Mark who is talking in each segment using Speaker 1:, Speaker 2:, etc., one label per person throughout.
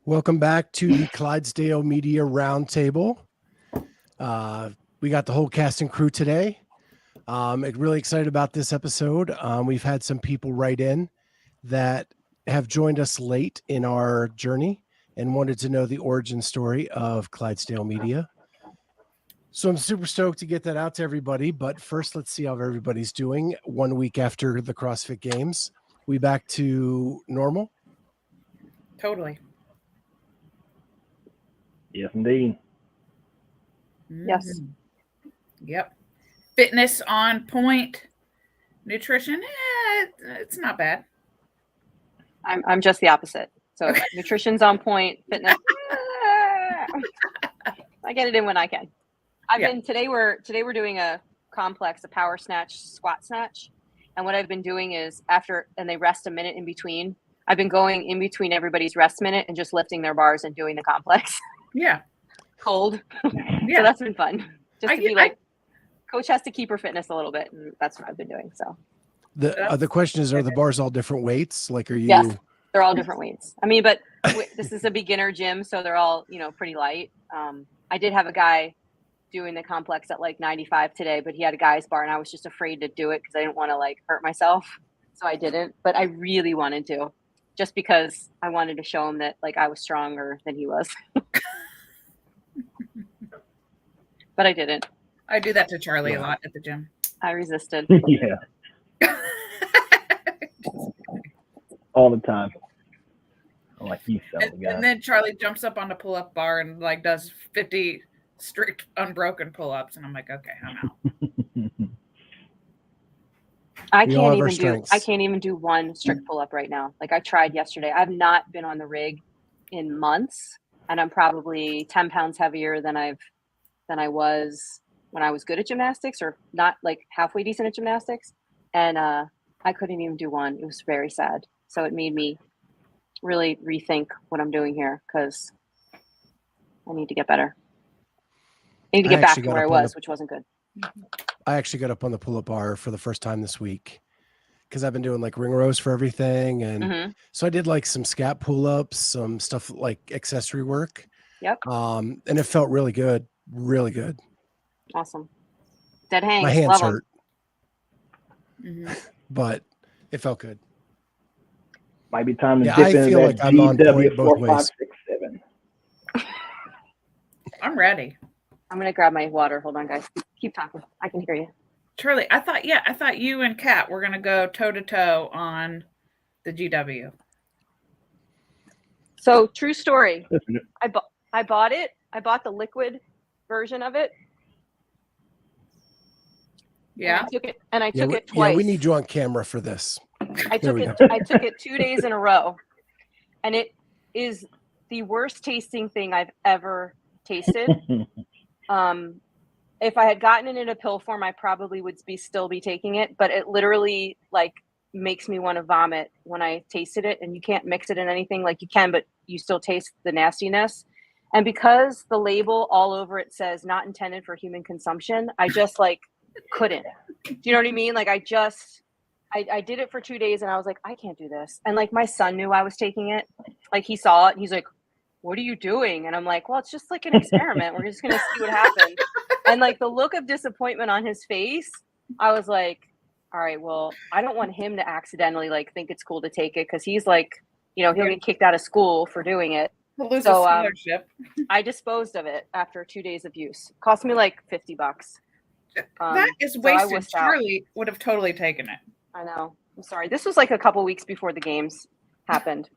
Speaker 1: Welcome back to the Clydesdale Media Roundtable. We got the whole cast and crew today. Really excited about this episode. We've had some people write in that have joined us late in our journey and wanted to know the origin story of Clydesdale Media. So I'm super stoked to get that out to everybody. But first, let's see how everybody's doing 1 week after the CrossFit Games. We back to normal?
Speaker 2: Totally.
Speaker 3: Yes, indeed.
Speaker 4: Yes.
Speaker 2: Yep. Fitness on point. Nutrition, it's not bad.
Speaker 4: I'm just the opposite. So
Speaker 2: Okay.
Speaker 4: nutrition's on point, fitness. I get it in when I can. Today we're doing a complex, a power snatch, squat snatch. And what I've been doing is and they rest a minute in between. I've been going in between everybody's rest minute and just lifting their bars and doing the complex.
Speaker 2: Yeah.
Speaker 4: Cold.
Speaker 2: Yeah.
Speaker 4: So that's been fun. Just to be like, coach has to keep her fitness a little bit. And that's what I've been doing. So
Speaker 1: The question is, are the bars all different weights? Like, are you?
Speaker 4: Yes, they're all different weights. I mean, but this is a beginner gym, so they're all, pretty light. I did have a guy doing the complex at like 95 today, but he had a guy's bar and I was just afraid to do it because I didn't want to like hurt myself. So I didn't, but I really wanted to, just because I wanted to show him that like I was stronger than he was. But I didn't.
Speaker 2: I do that to Charlie a lot at the gym.
Speaker 4: I resisted.
Speaker 3: Yeah. All the time. I'm like, you son of a guy.
Speaker 2: And then Charlie jumps up on the pull-up bar and like does 50 strict unbroken pull-ups, and I'm like, okay, I'm out.
Speaker 4: I can't even do one strict pull-up right now. Like I tried yesterday. I've not been on the rig in months, and I'm probably 10 pounds heavier than I was when I was good at gymnastics, or not like halfway decent at gymnastics. And I couldn't even do one. It was very sad. So it made me really rethink what I'm doing here, because I need to get better. I need to get back to where I was, which wasn't good.
Speaker 1: I actually got up on the pull-up bar for the first time this week because I've been doing like ring rows for everything. And so I did like some scat pull-ups, some stuff like accessory work.
Speaker 4: Yep.
Speaker 1: And it felt really good. Really good.
Speaker 4: Awesome. Dead hang.
Speaker 1: My hands hurt. But it felt good.
Speaker 3: Might be time to dip
Speaker 1: I
Speaker 3: into
Speaker 1: feel
Speaker 3: that
Speaker 1: like I'm on point
Speaker 3: GW
Speaker 1: both
Speaker 3: 4, 5,
Speaker 1: ways.
Speaker 3: 6, 7.
Speaker 2: I'm ready.
Speaker 4: I'm gonna grab my water. Hold on, guys. Keep talking. I can hear you.
Speaker 2: Charlie, I thought you and Kat were gonna go toe to toe on the GW.
Speaker 4: So true story. I bought it. I bought the liquid version of it.
Speaker 2: Yeah.
Speaker 4: And I took it twice.
Speaker 1: Yeah, we need you on camera for this.
Speaker 4: I took it 2 days in a row, and it is the worst tasting thing I've ever tasted. If I had gotten it in a pill form, I probably would still be taking it, but it literally like makes me want to vomit when I tasted it. And you can't mix it in anything. Like you can, but you still taste the nastiness. And because the label all over it says not intended for human consumption, I just like couldn't. Do you know what I mean? Like I did it for 2 days and I was like, I can't do this. And like my son knew I was taking it. Like he saw it and he's like, what are you doing? And I'm like, well, it's just like an experiment. We're just going to see what happens. And like the look of disappointment on his face, I was like, all right, well, I don't want him to accidentally like think it's cool to take it. Cause he's like, he'll get kicked out of school for doing it.
Speaker 2: We'll lose a scholarship.
Speaker 4: I disposed of it after 2 days of use. Cost me like $50.
Speaker 2: That is wasted. So Charlie would have totally taken it.
Speaker 4: I know. I'm sorry. This was like a couple weeks before the games happened.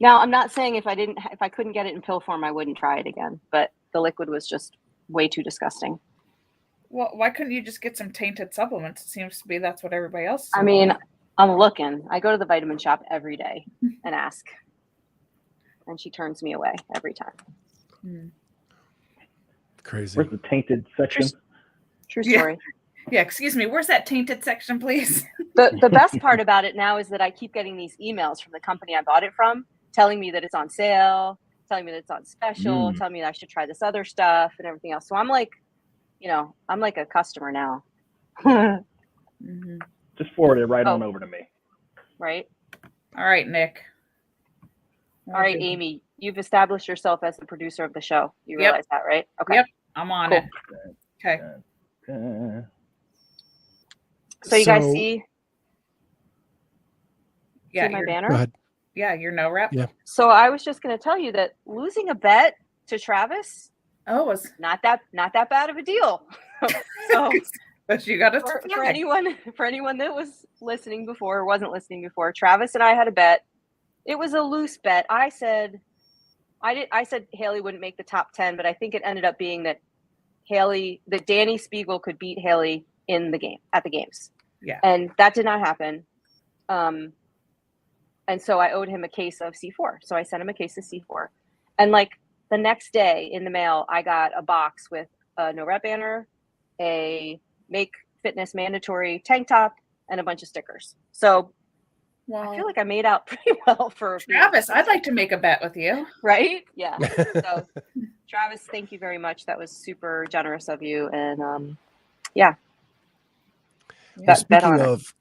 Speaker 4: Now, I'm not saying if I couldn't get it in pill form, I wouldn't try it again. But the liquid was just way too disgusting.
Speaker 2: Well, why couldn't you just get some tainted supplements? It seems to be that's what everybody else is.
Speaker 4: I mean, I'm looking. I go to the vitamin shop every day and ask. And she turns me away every time.
Speaker 1: Crazy.
Speaker 3: Where's the tainted section?
Speaker 4: True story.
Speaker 2: Yeah, excuse me. Where's that tainted section, please?
Speaker 4: The best part about it now is that I keep getting these emails from the company I bought it from, telling me that it's on sale, telling me that it's on special, telling me that I should try this other stuff and everything else. So I'm like, I'm like a customer now.
Speaker 3: Just forward it right on over to me.
Speaker 4: Right.
Speaker 2: All right, Nick.
Speaker 4: All right, Amy, you've established yourself as the producer of the show. You
Speaker 2: Yep.
Speaker 4: realize that, right? Okay.
Speaker 2: Yep. I'm on
Speaker 4: Cool.
Speaker 2: it. Okay.
Speaker 4: So you guys see
Speaker 2: Yeah,
Speaker 4: my
Speaker 2: you're,
Speaker 4: banner?
Speaker 1: Go ahead.
Speaker 2: yeah, you're no rep.
Speaker 1: Yeah.
Speaker 4: So I was just going to tell you that losing a bet to Travis,
Speaker 2: Oh, was
Speaker 4: not that bad of a deal. So
Speaker 2: but you got to
Speaker 4: for anyone that was listening before or wasn't listening before, Travis and I had a bet. It was a loose bet. I said Haley wouldn't make the top 10, but I think it ended up being that Danny Spiegel could beat Haley in the game at the games.
Speaker 2: Yeah.
Speaker 4: And that did not happen. And so I owed him a case of C4. So I sent him a case of C4. And like the next day in the mail, I got a box with a no rep banner, a Make Fitness Mandatory tank top, and a bunch of stickers. So I feel like I made out pretty well for
Speaker 2: Travis. I'd like to make a bet with you.
Speaker 4: Right? Yeah. So Travis, thank you very much. That was super generous of you. And yeah.
Speaker 1: Well, speaking of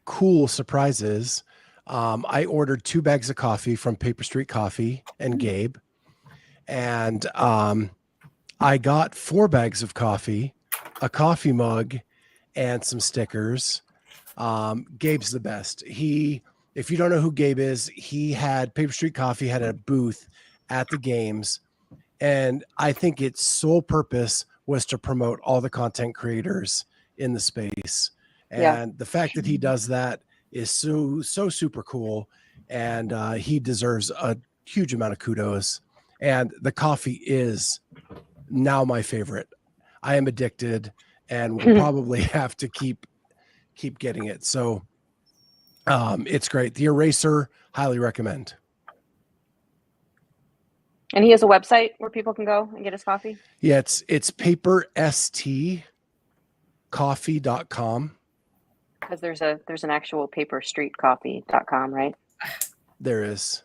Speaker 1: cool surprises, I ordered 2 bags of coffee from Paper Street Coffee and Gabe. And I got 4 bags of coffee, a coffee mug, and some stickers. Gabe's the best. If you don't know who Gabe is, he had Paper Street Coffee had a booth at the games. And I think its sole purpose was to promote all the content creators in the space. And the fact that he does that is so super cool. And he deserves a huge amount of kudos. And the coffee is now my favorite. I am addicted and will probably have to keep getting it. So it's great. The Eraser, highly recommend.
Speaker 4: And he has a website where people can go and get his coffee?
Speaker 1: Yeah, it's paperstcoffee.com.
Speaker 4: Because there's an actual paperstreetcoffee.com, right?
Speaker 1: There is.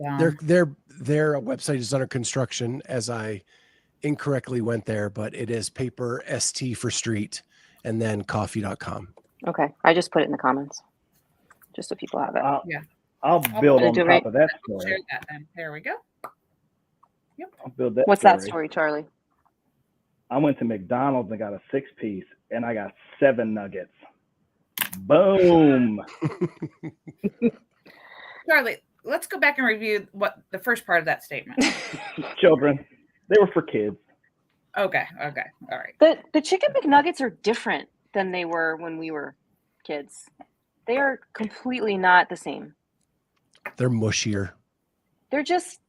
Speaker 2: Dumb.
Speaker 1: Their website is under construction as I incorrectly went there, but it is paper st for street and then coffee.com.
Speaker 4: Okay. I just put it in the comments just so people have it.
Speaker 3: I'll build on top of that
Speaker 2: Share
Speaker 3: story.
Speaker 2: that then. There we go. Yep.
Speaker 3: I'll build that.
Speaker 4: What's that story, Charlie?
Speaker 3: I went to McDonald's and got a 6-piece and I got 7 nuggets. Boom.
Speaker 2: Charlie, let's go back and review what the first part of that statement.
Speaker 3: Children. They were for kids.
Speaker 2: Okay. All right.
Speaker 4: The chicken McNuggets are different than they were when we were kids. They are completely not the same.
Speaker 1: They're mushier.
Speaker 4: They're just,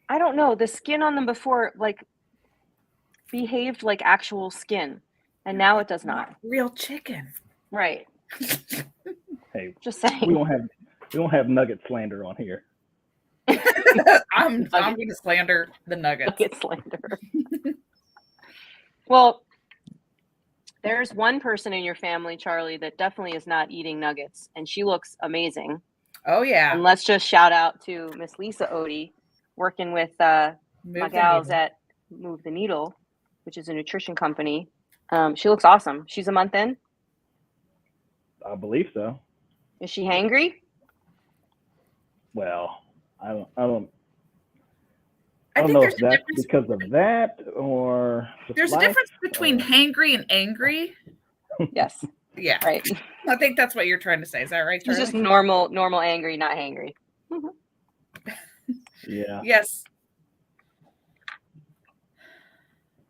Speaker 4: I don't know. The skin on them before behaved like actual skin, and now it does not.
Speaker 2: Real chicken.
Speaker 4: Right.
Speaker 3: Hey,
Speaker 4: just saying.
Speaker 3: We don't have nugget slander on here.
Speaker 2: I'm going to slander the nuggets.
Speaker 4: Nugget slander. Well, there's one person in your family, Charlie, that definitely is not eating nuggets, and she looks amazing.
Speaker 2: Oh yeah.
Speaker 4: And let's just shout out to Miss Lisa Odie, working with my gals at Move the Needle, which is a nutrition company. She looks awesome. She's a month in.
Speaker 3: I believe so.
Speaker 4: Is she hangry?
Speaker 3: Well, I don't
Speaker 2: I think
Speaker 3: know
Speaker 2: there's
Speaker 3: if
Speaker 2: a
Speaker 3: that's
Speaker 2: difference.
Speaker 3: because of that or
Speaker 2: There's a difference between hangry and angry.
Speaker 4: Yes.
Speaker 2: Yeah.
Speaker 4: Right.
Speaker 2: I think that's what you're trying to say. Is that right,
Speaker 4: She's
Speaker 2: Charlie?
Speaker 4: just normal angry, not hangry.
Speaker 3: Yeah.
Speaker 2: Yes.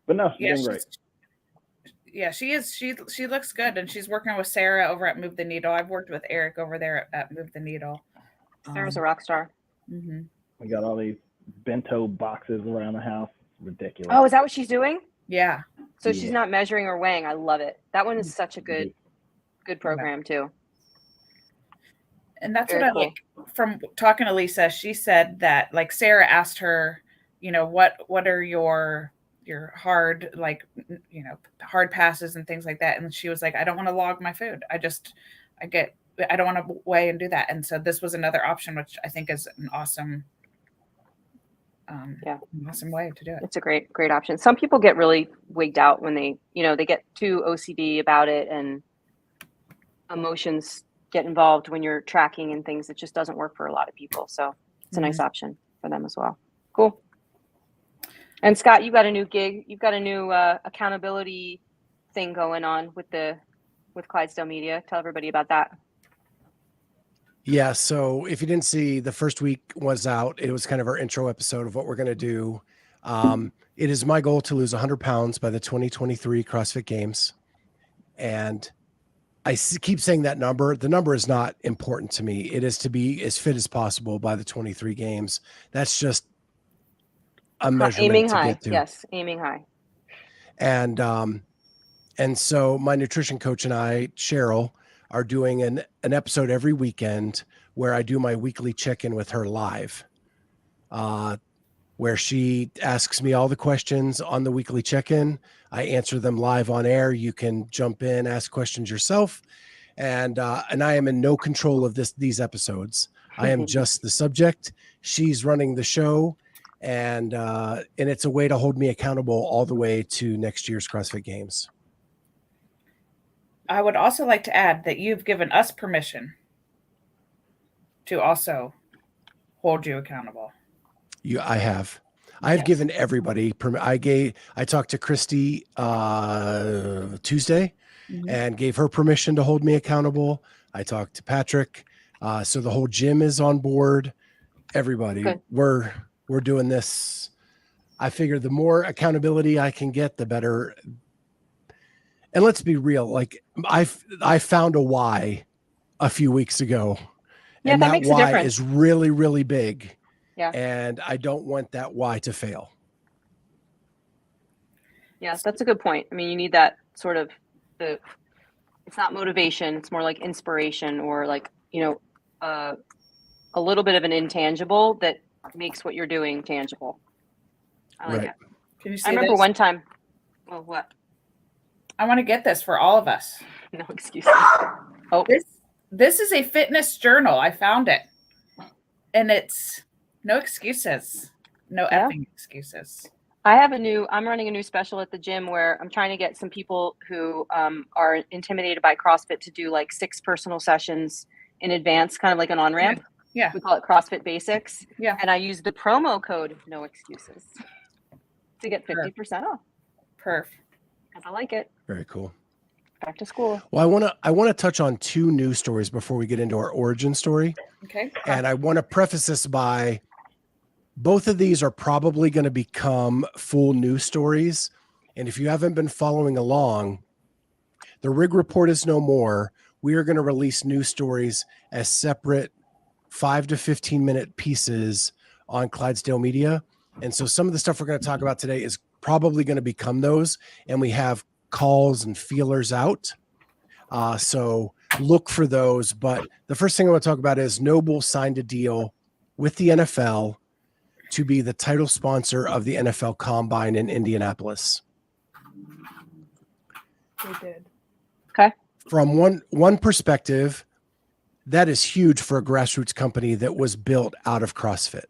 Speaker 3: But no, she's
Speaker 2: Yeah,
Speaker 3: doing great.
Speaker 2: Yeah, she is. She looks good, and she's working with Sarah over at Move the Needle. I've worked with Eric over there at Move the Needle.
Speaker 4: Sarah's a rock star.
Speaker 2: Mm-hmm.
Speaker 3: We got all these bento boxes around the house. Ridiculous.
Speaker 4: Oh, is that what she's doing?
Speaker 2: Yeah.
Speaker 4: So she's not measuring or weighing. I love it. That one is such a good program too.
Speaker 2: And that's
Speaker 4: Very
Speaker 2: what
Speaker 4: cool.
Speaker 2: I like from talking to Lisa. She said that, like, Sarah asked her, what are your hard, hard passes and things like that. And she was like, I don't want to log my food. I don't want to weigh and do that. And so this was another option, which I think is an awesome, awesome way to do it.
Speaker 4: It's a great option. Some people get really wigged out when they get too OCD about it, and emotions get involved when you're tracking and things. It just doesn't work for a lot of people. So a nice option for them as well. Cool. And Scott, you got a new gig. You've got a new accountability thing going on with Clydesdale Media. Tell everybody about that.
Speaker 1: Yeah. So if you didn't see, the first week was out. It was kind of our intro episode of what we're going to do. It is my goal to lose 100 pounds by the 2023 CrossFit Games. And I keep saying that number. The number is not important to me. It is to be as fit as possible by the 23 games. That's just a measurement
Speaker 4: aiming
Speaker 1: to
Speaker 4: high.
Speaker 1: get to.
Speaker 4: Yes, aiming high.
Speaker 1: And so my nutrition coach and I, Cheryl, are doing an episode every weekend where I do my weekly check-in with her live, where she asks me all the questions on the weekly check-in. I answer them live on air. You can jump in, ask questions yourself. And I am in no control of these episodes. I am just the subject. She's running the show. And it's a way to hold me accountable all the way to next year's CrossFit Games.
Speaker 2: I would also like to add that you've given us permission to also hold you accountable.
Speaker 1: I have given everybody I talked to Christy Tuesday and gave her permission to hold me accountable. I talked to Patrick. So the whole gym is on board. Everybody,
Speaker 4: Good.
Speaker 1: We're doing this. I figure the more accountability I can get, the better. And let's be real. Like I found a why a few weeks ago, and
Speaker 4: that
Speaker 1: that
Speaker 4: makes a
Speaker 1: why
Speaker 4: difference.
Speaker 1: is really, really big.
Speaker 4: Yeah.
Speaker 1: And I don't want that why to fail.
Speaker 4: Yeah, that's a good point. I mean, you need that sort of it's not motivation. It's more like inspiration or like, a little bit of an intangible that makes what you're doing tangible. I like
Speaker 1: Right.
Speaker 4: it.
Speaker 2: Can you see
Speaker 4: I remember
Speaker 2: this?
Speaker 4: one time. Well, what?
Speaker 2: I want to get this for all of us.
Speaker 4: No excuses. Oh,
Speaker 2: This is a fitness journal. I found it. And it's no excuses. No
Speaker 4: Yeah.
Speaker 2: effing excuses.
Speaker 4: I'm running a new special at the gym where I'm trying to get some people who are intimidated by CrossFit to do like 6 personal sessions in advance, kind of like an on-ramp.
Speaker 2: Yeah.
Speaker 4: We call it CrossFit Basics.
Speaker 2: Yeah.
Speaker 4: And I use the promo code No Excuses to get 50% off.
Speaker 2: Perf.
Speaker 4: Because I like it.
Speaker 1: Very cool.
Speaker 4: Back to school.
Speaker 1: Well, I want to touch on 2 news stories before we get into our origin story.
Speaker 2: Okay.
Speaker 1: And I want to preface this by both of these are probably going to become full news stories. And if you haven't been following along, the Rig Report is no more. We are going to release news stories as separate 5 to 15 minute pieces on Clydesdale Media. And so some of the stuff we're going to talk about today is probably going to become those. And we have calls and feelers out. So look for those. But the first thing I want to talk about is NOBULL signed a deal with the NFL to be the title sponsor of the NFL Combine in Indianapolis.
Speaker 2: We did.
Speaker 4: Okay.
Speaker 1: From one perspective, that is huge for a grassroots company that was built out of CrossFit.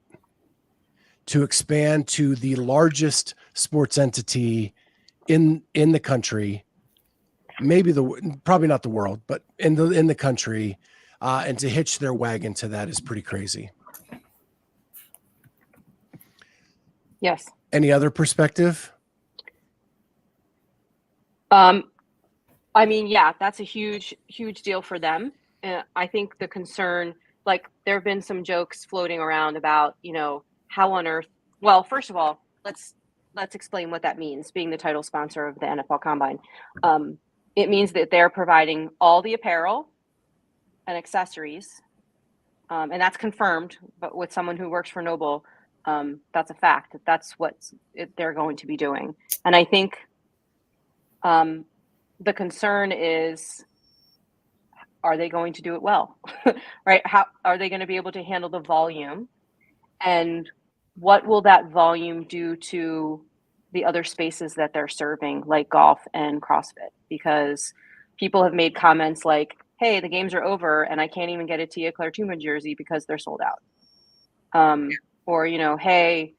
Speaker 1: To expand to the largest sports entity in the country, probably not the world, but in the country, and to hitch their wagon to that is pretty crazy.
Speaker 4: Yes.
Speaker 1: Any other perspective?
Speaker 4: I mean, yeah, that's a huge, huge deal for them. I think the concern, like there have been some jokes floating around about, how on earth, well, first of all, let's explain what that means, being the title sponsor of the NFL Combine. It means that they're providing all the apparel and accessories, and that's confirmed, but with someone who works for NOBULL, that's a fact. That's what they're going to be doing. And I think the concern is, are they going to do it well? Right? How are they going to be able to handle the volume? And what will that volume do to the other spaces that they're serving, like golf and CrossFit? Because people have made comments like, hey, the games are over and I can't even get a Tia Claire Tuma jersey because they're sold out. Or, hey,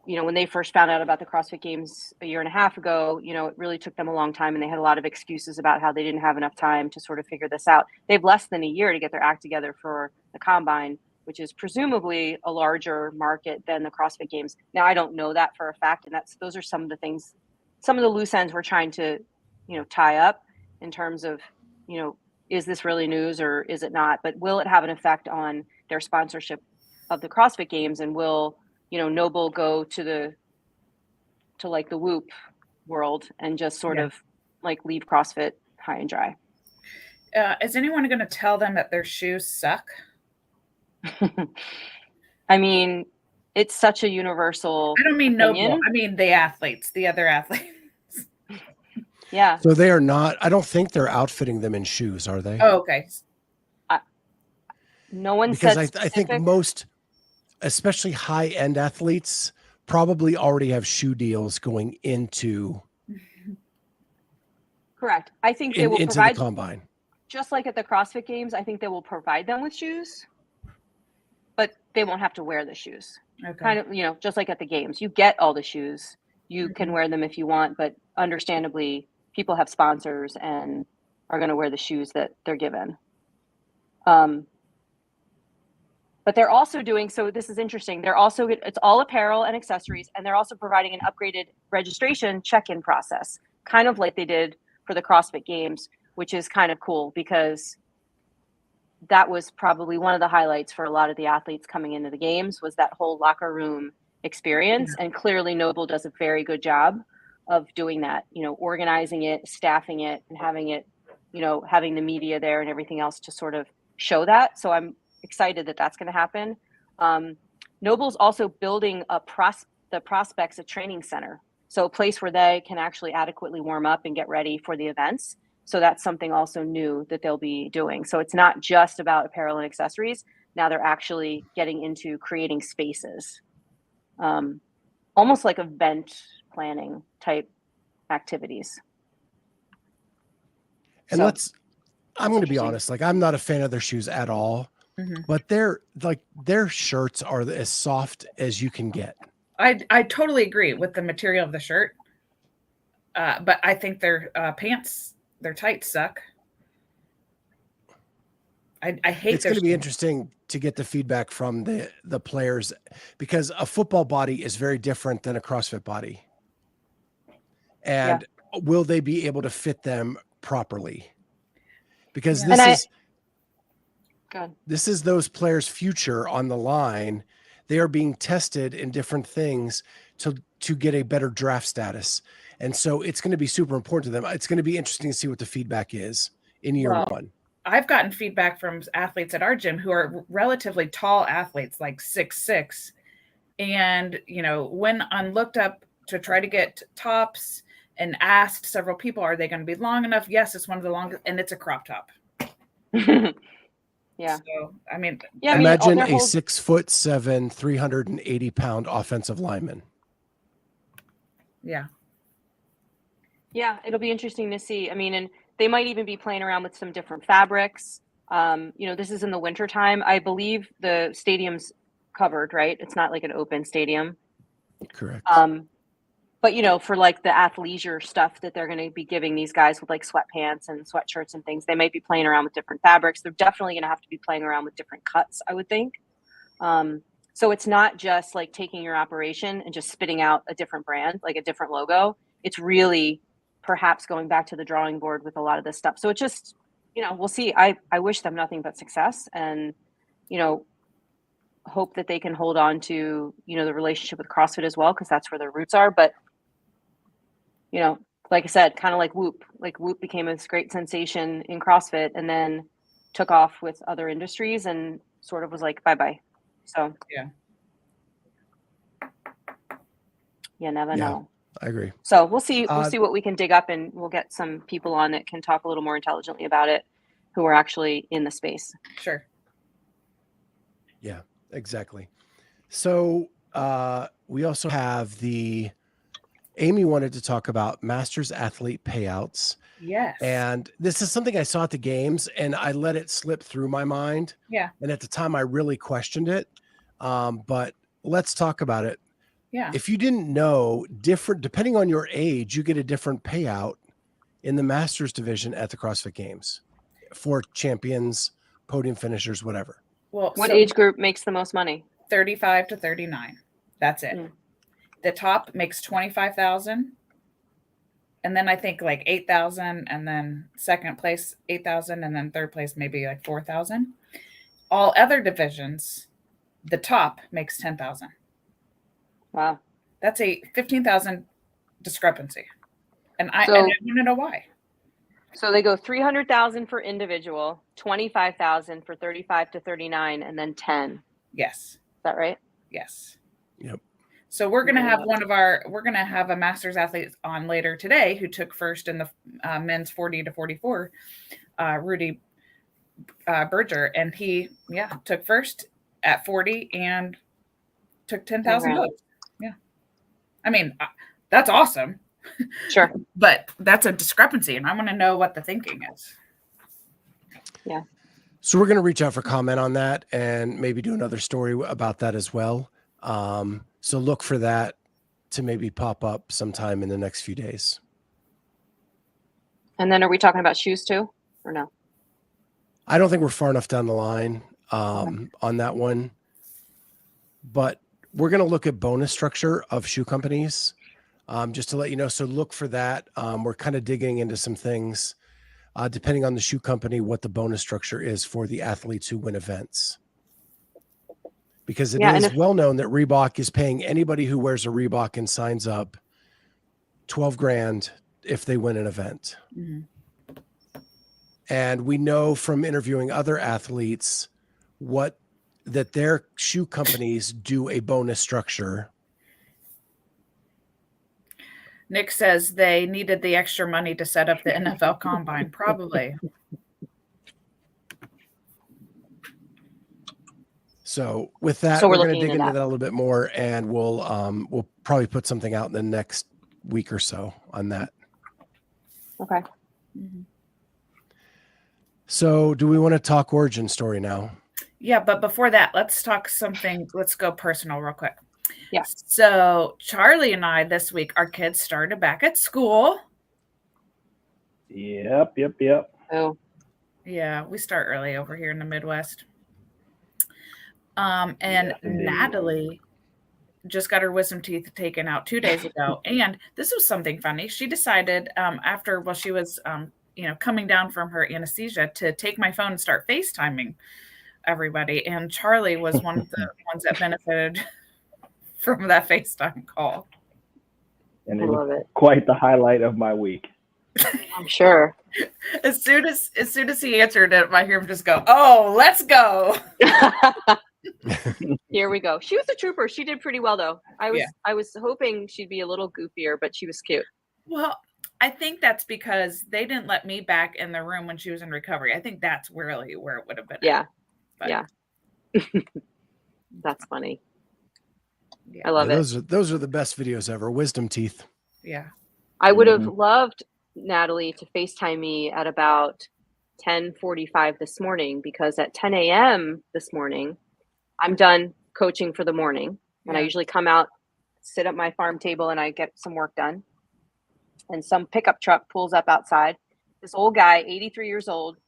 Speaker 4: when they first found out about the CrossFit Games a year and a half ago, it really took them a long time and they had a lot of excuses about how they didn't have enough time to sort of figure this out. They have less than a year to get their act together for the Combine. which is presumably a larger market than the CrossFit Games. Now, I don't know that for a fact, and those are some of the things, some of the loose ends we're trying to, tie up in terms of, is this really news or is it not? But will it have an effect on their sponsorship of the CrossFit Games, and will, NOBULL go to like the Whoop world and just sort of like leave CrossFit high and dry?
Speaker 2: Is anyone going to tell them that their shoes suck?
Speaker 4: I mean, it's such a universal.
Speaker 2: I don't mean
Speaker 4: opinion.
Speaker 2: NOBULL. I mean the athletes, the other athletes.
Speaker 4: Yeah.
Speaker 1: So they are not. I don't think they're outfitting them in shoes, are they?
Speaker 2: Oh, okay.
Speaker 4: No one
Speaker 1: Because
Speaker 4: said
Speaker 1: I think most, especially high-end athletes, probably already have shoe deals going into.
Speaker 4: Correct. I think they will
Speaker 1: into
Speaker 4: provide,
Speaker 1: the combine.
Speaker 4: just like at the CrossFit Games, I think they will provide them with shoes, but they won't have to wear the shoes.
Speaker 2: Okay.
Speaker 4: Kind of, just like at the games, you get all the shoes. You can wear them if you want, but understandably, people have sponsors and are going to wear the shoes that they're given. But they're also doing, so this is interesting. It's all apparel and accessories, and they're also providing an upgraded registration check-in process, kind of like they did for the CrossFit Games, which is kind of cool because that was probably one of the highlights for a lot of the athletes coming into the games, was that whole locker room experience. And clearly NOBULL does a very good job of doing that, organizing it, staffing it, and having it, having the media there and everything else to sort of show that. So I'm excited that that's going to happen. NOBULL's also building the prospects a training center, so a place where they can actually adequately warm up and get ready for the events. So that's something also new that they'll be doing. So it's not just about apparel and accessories. Now they're actually getting into creating spaces, almost like event planning type activities.
Speaker 1: And I'm going to be honest, like, I'm not a fan of their shoes at all, but their shirts are as soft as you can get.
Speaker 2: I totally agree with the material of the shirt. But I think their pants, their tights suck. I hate.
Speaker 1: It's going to be interesting to get the feedback from the players, because a football body is very different than a CrossFit body. And will they be able to fit them properly? Because this is those players' future on the line. They are being tested in different things to get a better draft status. And so it's going to be super important to them. It's going to be interesting to see what the feedback is in year one.
Speaker 2: I've gotten feedback from athletes at our gym who are relatively tall athletes, like 6'6". And, when I looked up to try to get tops and asked several people, are they going to be long enough? Yes, it's one of the longest, and it's a crop top.
Speaker 4: Yeah.
Speaker 2: So, I mean,
Speaker 1: imagine a 6'7", 380-pound offensive lineman.
Speaker 2: Yeah.
Speaker 4: Yeah, it'll be interesting to see. I mean, and they might even be playing around with some different fabrics. This is in the winter time. I believe the stadium's covered, right? It's not like an open stadium.
Speaker 1: Correct.
Speaker 4: But for like the athleisure stuff that they're going to be giving these guys with like sweatpants and sweatshirts and things, they might be playing around with different fabrics. They're definitely going to have to be playing around with different cuts, I would think. So it's not just like taking your operation and just spitting out a different brand, like a different logo. It's really perhaps going back to the drawing board with a lot of this stuff. So it just, we'll see. I wish them nothing but success, and, hope that they can hold on to, the relationship with CrossFit as well, because that's where their roots are. But, like I said, kind of like Whoop became this great sensation in CrossFit and then took off with other industries and sort of was like, bye-bye. So you never know.
Speaker 1: I agree.
Speaker 4: So we'll see what we can dig up, and we'll get some people on that can talk a little more intelligently about it, who are actually in the space.
Speaker 2: Sure.
Speaker 1: Yeah, exactly. So we also have Amy wanted to talk about Masters athlete payouts.
Speaker 2: Yes.
Speaker 1: And this is something I saw at the games and I let it slip through my mind.
Speaker 2: Yeah.
Speaker 1: And at the time I really questioned it. But let's talk about it.
Speaker 2: Yeah.
Speaker 1: If you didn't know, depending on your age, you get a different payout in the Masters division at the CrossFit Games for champions, podium finishers, whatever.
Speaker 2: Well,
Speaker 4: What
Speaker 2: so
Speaker 4: age group makes the most money?
Speaker 2: 35 to 39. That's it.
Speaker 4: Mm.
Speaker 2: The top makes 25,000. And then I think like 8,000, and then second place 8,000, and then third place maybe like 4,000. All other divisions, the top makes 10,000.
Speaker 4: Wow.
Speaker 2: That's a 15,000 discrepancy. And I
Speaker 4: So-
Speaker 2: want to know why.
Speaker 4: So they go 300,000 for individual, 25,000 for 35 to 39, and then 10.
Speaker 2: Yes.
Speaker 4: Is that right?
Speaker 2: Yes.
Speaker 1: Yep.
Speaker 2: So we're gonna have
Speaker 4: Yeah.
Speaker 2: we're gonna have a masters athlete on later today who took first in the men's 40 to 44, Rudy Berger, and he took first at 40 and took $10,000. Yeah, I mean that's awesome.
Speaker 4: Sure.
Speaker 2: But that's a discrepancy, and I want to know what the thinking is.
Speaker 4: Yeah.
Speaker 1: So we're going to reach out for comment on that and maybe do another story about that as well. So look for that to maybe pop up sometime in the next few days.
Speaker 4: And then are we talking about shoes too, or no?
Speaker 1: I don't think we're far enough down the line on that one, but we're going to look at bonus structure of shoe companies just to let you know. So look for that. We're kind of digging into some things depending on the shoe company, what the bonus structure is for the athletes who win events. Because it is well known that Reebok is paying anybody who wears a Reebok and signs up 12 grand if they win an event.
Speaker 2: Mm-hmm.
Speaker 1: And we know from interviewing other athletes that their shoe companies do a bonus structure.
Speaker 2: Nick says they needed the extra money to set up the NFL Combine. Probably.
Speaker 1: So with that, we're going to dig into that a little bit more, and we'll probably put something out in the next week or so on that.
Speaker 4: Okay.
Speaker 2: Mm-hmm.
Speaker 1: So do we want to talk origin story now?
Speaker 2: Yeah, but before that, let's talk something. Let's go personal real quick.
Speaker 4: Yeah.
Speaker 2: So Charlie and I this week, our kids started back at school.
Speaker 3: Yep.
Speaker 4: Oh.
Speaker 2: Yeah, we start early over here in the Midwest. And
Speaker 3: Yes, indeed.
Speaker 2: Natalie just got her wisdom teeth taken out 2 days ago. And this was something funny. She decided while she was coming down from her anesthesia to take my phone and start FaceTiming everybody. And Charlie was one of the ones that benefited from that FaceTime call.
Speaker 3: And
Speaker 4: I love it.
Speaker 3: Quite the highlight of my week.
Speaker 4: I'm sure.
Speaker 2: As soon as he answered it, I hear him just go, "Oh, let's go."
Speaker 4: Here we go. She was a trooper. She did pretty well though. I was hoping she'd be a little goofier, but she was cute.
Speaker 2: Well, I think that's because they didn't let me back in the room when she was in recovery. I think that's really where it would have been.
Speaker 4: Yeah.
Speaker 2: But,
Speaker 4: yeah. That's funny.
Speaker 2: Yeah.
Speaker 4: I love it.
Speaker 1: Those are the best videos ever. Wisdom teeth.
Speaker 2: Yeah.
Speaker 4: I would have loved Natalie to FaceTime me at about 10:45 this morning, because at 10 a.m. this morning, I'm done coaching for the morning. And I usually come out, sit at my farm table, and I get some work done. And some pickup truck pulls up outside. This old guy, 83 years old,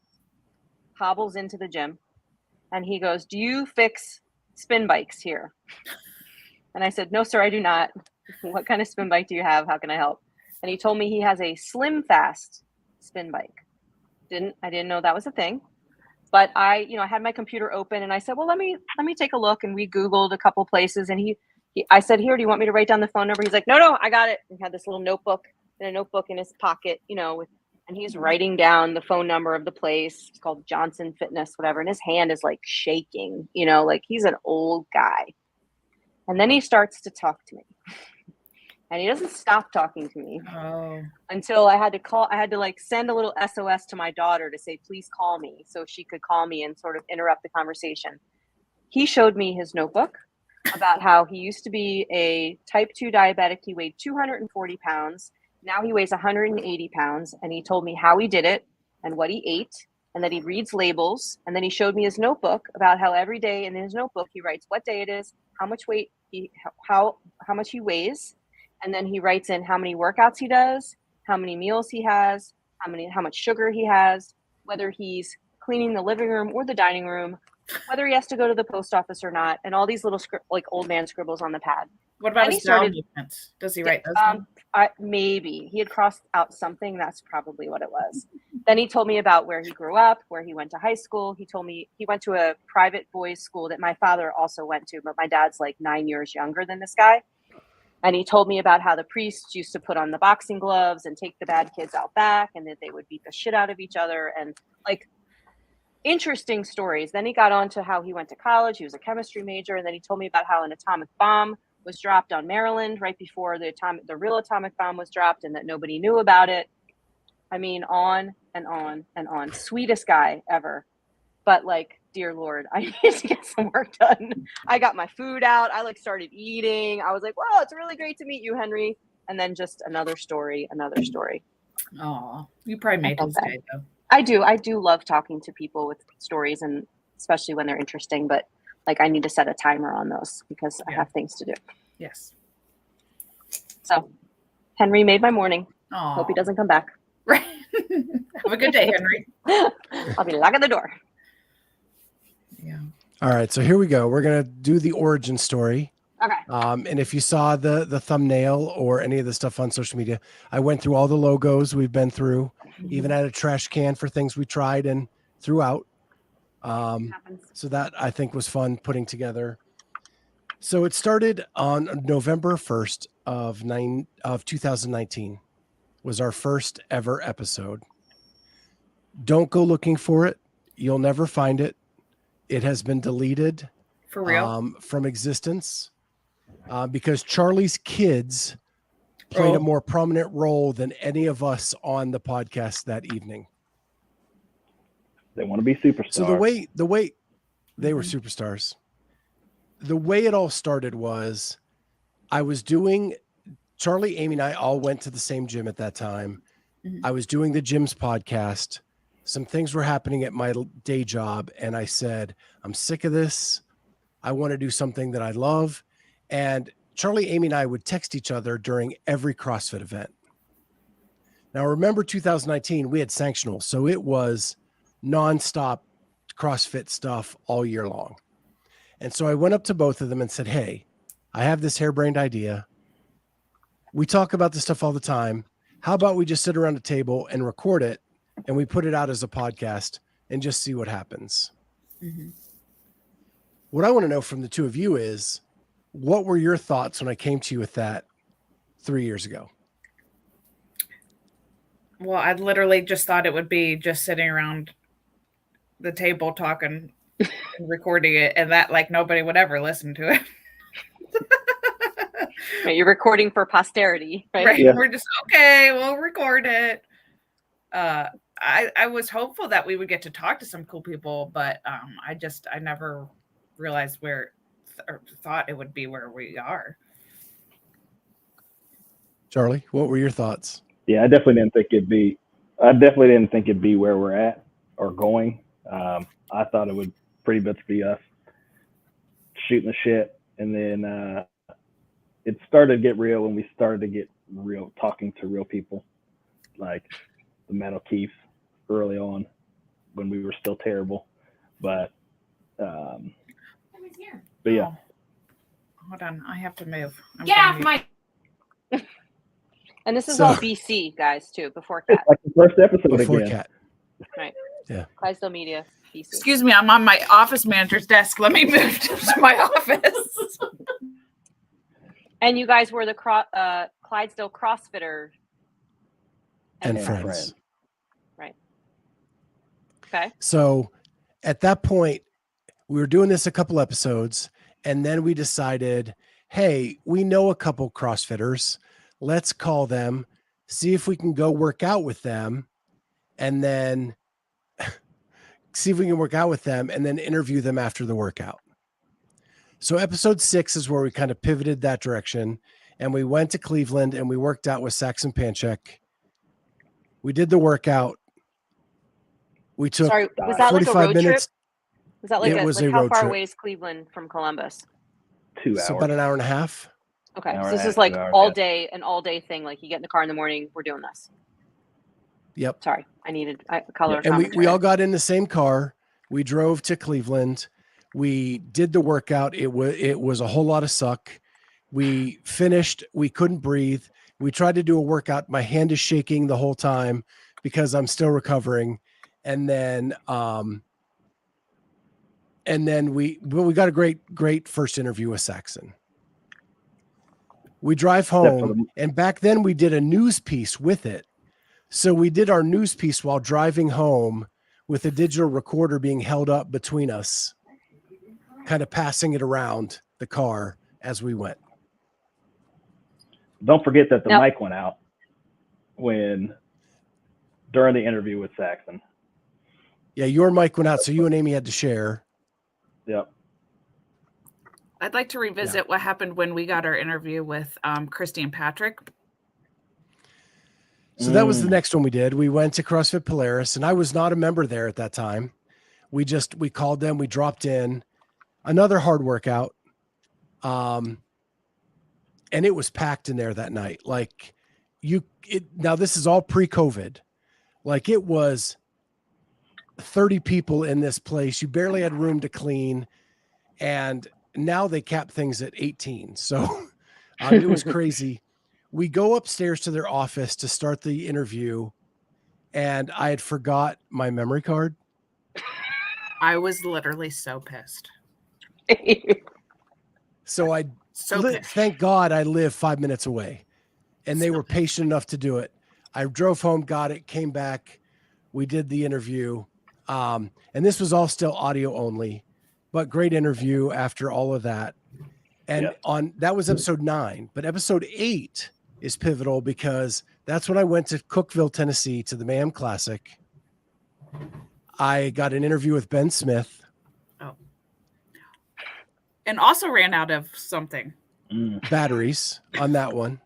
Speaker 4: hobbles into the gym. And he goes, "Do you fix spin bikes here?" And I said, "No, sir, I do not." "What kind of spin bike do you have? How can I help?" And he told me he has a Slim Fast spin bike. I didn't know that was a thing. But I had my computer open and I said, "Well, let me take a look." And we Googled a couple places, and I said, "Here, do you want me to write down the phone number?" He's like, No, I got it." He had this little notebook in his pocket, and he's writing down the phone number of the place. It's called Johnson Fitness, whatever. And his hand is like shaking, like he's an old guy. And then he starts to talk to me. And he doesn't stop talking to me until I had to send a little SOS to my daughter to say, "Please call me," so she could call me and sort of interrupt the conversation. He showed me his notebook about how he used to be a type 2 diabetic. He weighed 240 pounds. Now he weighs 180 pounds. And he told me how he did it and what he ate, and that he reads labels. And then he showed me his notebook about how every day in his notebook, he writes what day it is, how much weight how much he weighs. And then he writes in how many workouts he does, how many meals he has, how much sugar he has, whether he's cleaning the living room or the dining room, whether he has to go to the post office or not, and all these little like old man scribbles on the pad.
Speaker 2: What about
Speaker 4: And
Speaker 2: his
Speaker 4: he started-
Speaker 2: bowel movements? Does he write those down?
Speaker 4: Maybe he had crossed out something. That's probably what it was. Then he told me about where he grew up, where he went to high school. He told me he went to a private boys' school that my father also went to, but my dad's like 9 years younger than this guy. And he told me about how the priests used to put on the boxing gloves and take the bad kids out back, and that they would beat the shit out of each other, and like interesting stories. Then he got on to how he went to college. He was a chemistry major, and then he told me about how an atomic bomb was dropped on Maryland right before the real atomic bomb was dropped, and that nobody knew about it. I mean, on and on and on. Sweetest guy ever. But like, dear Lord, I need to get some work done. I got my food out. I like started eating. I was like, wow, it's really great to meet you, Henry. And then just another story.
Speaker 2: Oh, you probably made his day though.
Speaker 4: I do love talking to people with stories, and especially when they're interesting, but like I need to set a timer on those because I have things to do.
Speaker 2: Yes.
Speaker 4: So Henry made my morning.
Speaker 2: Oh,
Speaker 4: Hope he doesn't come back.
Speaker 2: Right. Have a good day, Henry.
Speaker 4: I'll be locking the door.
Speaker 2: Yeah.
Speaker 1: All right, so here we go. We're gonna do the origin story.
Speaker 4: Okay.
Speaker 1: And if you saw the thumbnail or any of the stuff on social media, I went through all the logos we've been through, even had a trash can for things we tried and threw out. So that I think was fun putting together. So it started on November 1st of 2019 was our first ever episode. Don't go looking for it. You'll never find it. It has been deleted
Speaker 2: For real?
Speaker 1: from existence because Charlie's kids played a more prominent role than any of us on the podcast that evening.
Speaker 3: They want to be superstars.
Speaker 1: So the way they were superstars, the way it all started was I was doing Charlie, Amy, and I all went to the same gym at that time. I was doing the gym's podcast. Some things were happening at my day job. And I said, I'm sick of this. I want to do something that I love. And Charlie, Amy, and I would text each other during every CrossFit event. Now, remember 2019, we had sanctional. So it was nonstop CrossFit stuff all year long. And so I went up to both of them and said, hey, I have this harebrained idea. We talk about this stuff all the time. How about we just sit around a table and record it and we put it out as a podcast and just see what happens? What I want to know from the two of you is, what were your thoughts when I came to you with that 3 years ago?
Speaker 2: Well, I literally just thought it would be just sitting around the table talking and recording it, and that like nobody would ever listen to it.
Speaker 4: Right, you're recording for posterity, right?
Speaker 2: Right. Yeah. We're just okay, we'll record it. I was hopeful that we would get to talk to some cool people, but I never realized or thought it would be where we are.
Speaker 1: Charlie, what were your thoughts?
Speaker 3: Yeah, I definitely didn't think it'd be where we're at or going. I thought it would pretty much be us shooting the shit, and then it started to get real when we started to get real, talking to real people, like the Metal Keith early on when we were still terrible. But yeah.
Speaker 2: Oh. Hold on, I have to move.
Speaker 4: Get off my. And this is all BC guys too, before Cat.
Speaker 3: It's like the first episode
Speaker 1: Before
Speaker 3: again.
Speaker 1: Cat.
Speaker 4: Right.
Speaker 1: Yeah.
Speaker 4: Clydesdale Media, BC.
Speaker 2: Excuse me, I'm on my office manager's desk. Let me move to my office.
Speaker 4: And you guys were the Clydesdale CrossFitter
Speaker 1: And friends.
Speaker 4: Right. Okay.
Speaker 1: So at that point, we were doing this a couple episodes, and then we decided, hey, we know a couple CrossFitters. Let's call them, see if we can go work out with them, and then interview them after the workout. So episode 6 is where we kind of pivoted that direction, and we went to Cleveland and we worked out with Saxon Panchek. We did the workout. We took
Speaker 4: Sorry, was that
Speaker 1: 45
Speaker 4: like a road
Speaker 1: minutes.
Speaker 4: trip? Was that like how
Speaker 1: road
Speaker 4: far
Speaker 1: trip.
Speaker 4: away is Cleveland from Columbus?
Speaker 3: 2 hours.
Speaker 1: So about an hour and a half.
Speaker 4: Okay,
Speaker 3: Hour
Speaker 4: so
Speaker 3: and
Speaker 4: this
Speaker 3: a
Speaker 4: is
Speaker 3: half,
Speaker 4: like
Speaker 3: 2 hours,
Speaker 4: an all day thing. Like you get in the car in the morning, we're doing this.
Speaker 1: Yep.
Speaker 4: Sorry, I needed a color.
Speaker 1: And we all got in the same car. We drove to Cleveland. We did the workout. It was a whole lot of suck. We finished. We couldn't breathe. We tried to do a workout. My hand is shaking the whole time because I'm still recovering. And then we got a great first interview with Saxon. We drive home, and back then we did a news piece with it. So we did our news piece while driving home with a digital recorder being held up between us, kind of passing it around the car as we went.
Speaker 3: Don't forget that the mic went out during the interview with Saxon.
Speaker 1: Yeah, your mic went out, so you and Amy had to share.
Speaker 3: Yep.
Speaker 2: I'd like to revisit what happened when we got our interview with Christy and Patrick.
Speaker 1: So that was the next one we did. We went to CrossFit Polaris, and I was not a member there at that time. We called them, we dropped in, another hard workout. And it was packed in there that night. Like now this is all pre-COVID. Like it was 30 people in this place. You barely had room to clean. And now they cap things at 18. So it was crazy. We go upstairs to their office to start the interview, and I had forgot my memory card.
Speaker 2: I was literally so pissed.
Speaker 1: So thank God I live 5 minutes away, and they were patient enough to do it. I drove home, got it, came back. We did the interview. And this was all still audio only, but great interview after all of that. And that was episode 9, but episode 8 is pivotal because that's when I went to Cookeville, Tennessee to the Mayhem Classic. I got an interview with Ben Smith.
Speaker 2: Oh. And also ran out of something.
Speaker 1: Batteries on that one.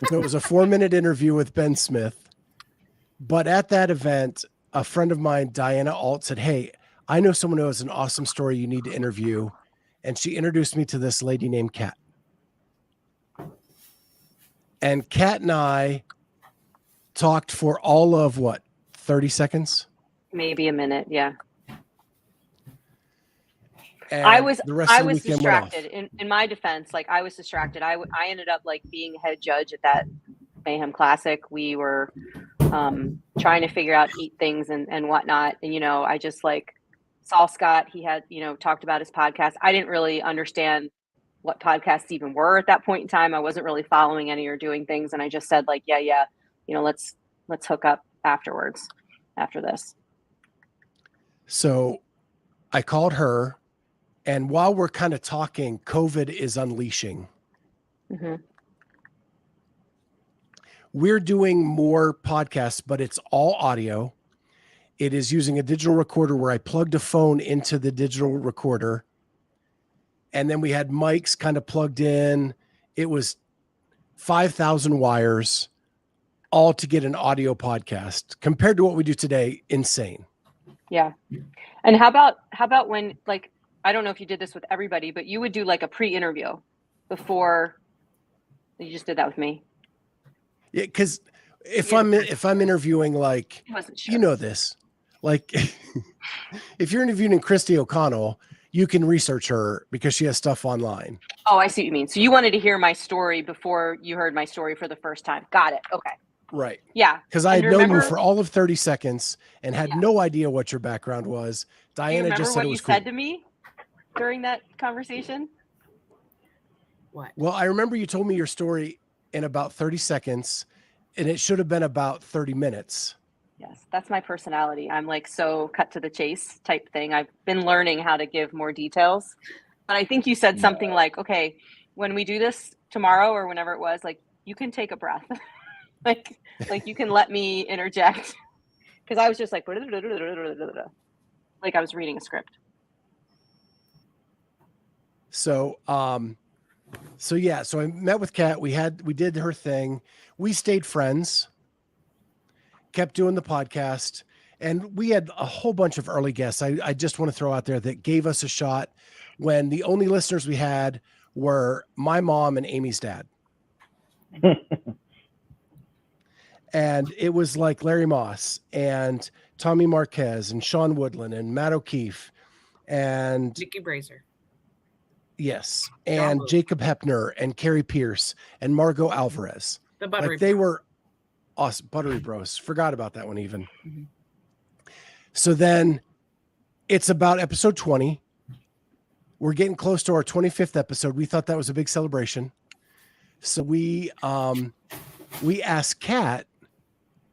Speaker 1: So it was a 4-minute interview with Ben Smith. But at that event, a friend of mine, Diana Alt, said, "Hey, I know someone who has an awesome story you need to interview." And she introduced me to this lady named Kat. And Kat and I talked for all of 30 seconds?
Speaker 4: Maybe a minute. Yeah.
Speaker 1: And
Speaker 4: I was
Speaker 1: distracted.
Speaker 4: In my defense, like I was distracted. I ended up like being head judge at that Mayhem Classic. We were trying to figure out heat things and whatnot. And, I just like saw Scott. He had, talked about his podcast. I didn't really understand what podcasts even were at that point in time. I wasn't really following any or doing things. And I just said like, yeah, let's hook up afterwards after this.
Speaker 1: So I called her, and while we're kind of talking, COVID is unleashing.
Speaker 4: Mm-hmm.
Speaker 1: We're doing more podcasts, but it's all audio. It is using a digital recorder where I plugged a phone into the digital recorder. And then we had mics kind of plugged in. It was 5,000 wires all to get an audio podcast compared to what we do today. Insane.
Speaker 4: Yeah. And how about when, like, I don't know if you did this with everybody, but you would do like a pre-interview before you just did that with me.
Speaker 1: Yeah. Cause if I'm interviewing, like,
Speaker 4: sure.
Speaker 1: You know this, like if you're interviewing Christy O'Connell, you can research her because she has stuff online.
Speaker 4: Oh, I see what you mean. So you wanted to hear my story before you heard my story for the first time. Got it. Okay.
Speaker 1: Right.
Speaker 4: Yeah.
Speaker 1: Because I had known you for all of 30 seconds and had no idea what your background was. Diana just said it was cool.
Speaker 4: What you said to me during that conversation?
Speaker 2: What?
Speaker 1: Well, I remember you told me your story in about 30 seconds, and it should have been about 30 minutes.
Speaker 4: Yes, that's my personality. I'm like so cut to the chase type thing. I've been learning how to give more details. But I think you said something like, okay, when we do this tomorrow or whenever it was, like, you can take a breath. like you can let me interject. Because I was just like I was reading a script.
Speaker 1: So I met with Kat. We did her thing. We stayed friends, kept doing the podcast, and we had a whole bunch of early guests. I just want to throw out there that gave us a shot when the only listeners we had were my mom and Amy's dad. And it was like Larry Moss and Tommy Marquez and Sean Woodland and Matt O'Keefe and
Speaker 2: Nikki Brazier.
Speaker 1: yes,
Speaker 2: John
Speaker 1: and
Speaker 2: Luke.
Speaker 1: Jacob Hepner and Carrie Pierce and Margot Alvarez.
Speaker 2: The Buttery
Speaker 1: Like they
Speaker 2: Bros.
Speaker 1: were awesome. Buttery Bros. Forgot about that one even.
Speaker 2: Mhm.
Speaker 1: So then it's about episode 20. We're getting close to our 25th episode. We thought that was a big celebration. So we asked Kat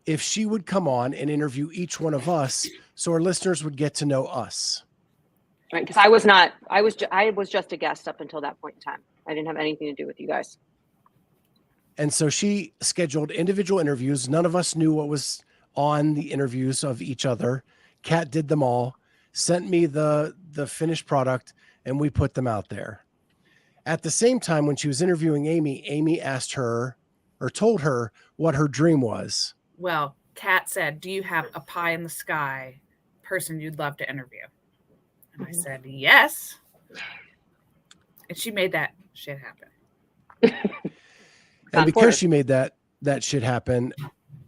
Speaker 1: if she would come on and interview each one of us so our listeners would get to know us.
Speaker 4: Right, because I was just a guest up until that point in time. I didn't have anything to do with you guys.
Speaker 1: And so she scheduled individual interviews. None of us knew what was on the interviews of each other. Kat did them all, sent me the finished product, and we put them out there. At the same time, when she was interviewing Amy asked her or told her what her dream was.
Speaker 2: Well, Kat said, "Do you have a pie in the sky person you'd love to interview?" And I said, "Yes." And she made that shit happen.
Speaker 1: And because she made that shit happen,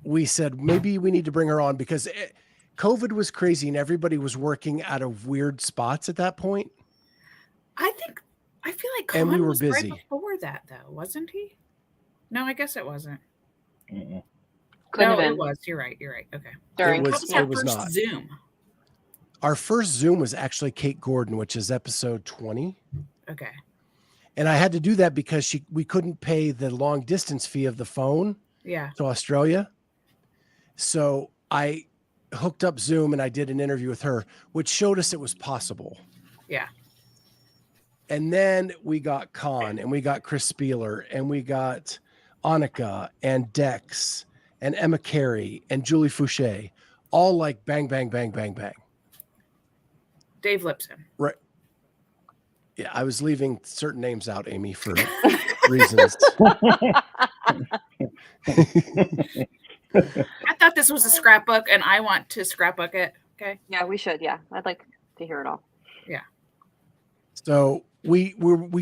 Speaker 1: we said maybe we need to bring her on because COVID was crazy and everybody was working out of weird spots at that point.
Speaker 2: I feel like
Speaker 1: And
Speaker 2: Con
Speaker 1: we were
Speaker 2: was
Speaker 1: busy.
Speaker 2: right before that, though, wasn't he? No, I guess it wasn't.
Speaker 3: Mm-mm.
Speaker 4: Couldn't
Speaker 2: No,
Speaker 4: have been.
Speaker 2: it was. You're right. Okay.
Speaker 4: During
Speaker 1: It
Speaker 2: What was our
Speaker 1: was
Speaker 2: first
Speaker 1: not.
Speaker 2: Zoom?
Speaker 1: Our first Zoom was actually Kate Gordon, which is episode 20.
Speaker 2: Okay.
Speaker 1: And I had to do that because we couldn't pay the long distance fee of the phone
Speaker 2: Yeah.
Speaker 1: to Australia. So I hooked up Zoom and I did an interview with her, which showed us it was possible.
Speaker 2: Yeah.
Speaker 1: And then we got Con and we got Chris Spieler and we got Annika and Dex and Emma Carey and Julie Fouché, all like bang, bang, bang, bang, bang.
Speaker 2: Dave Lipson.
Speaker 1: Right. Yeah, I was leaving certain names out, Amy, for reasons.
Speaker 2: I thought this was a scrapbook, and I want to scrapbook it. Okay.
Speaker 4: Yeah, we should. Yeah, I'd like to hear it all.
Speaker 2: Yeah.
Speaker 1: So we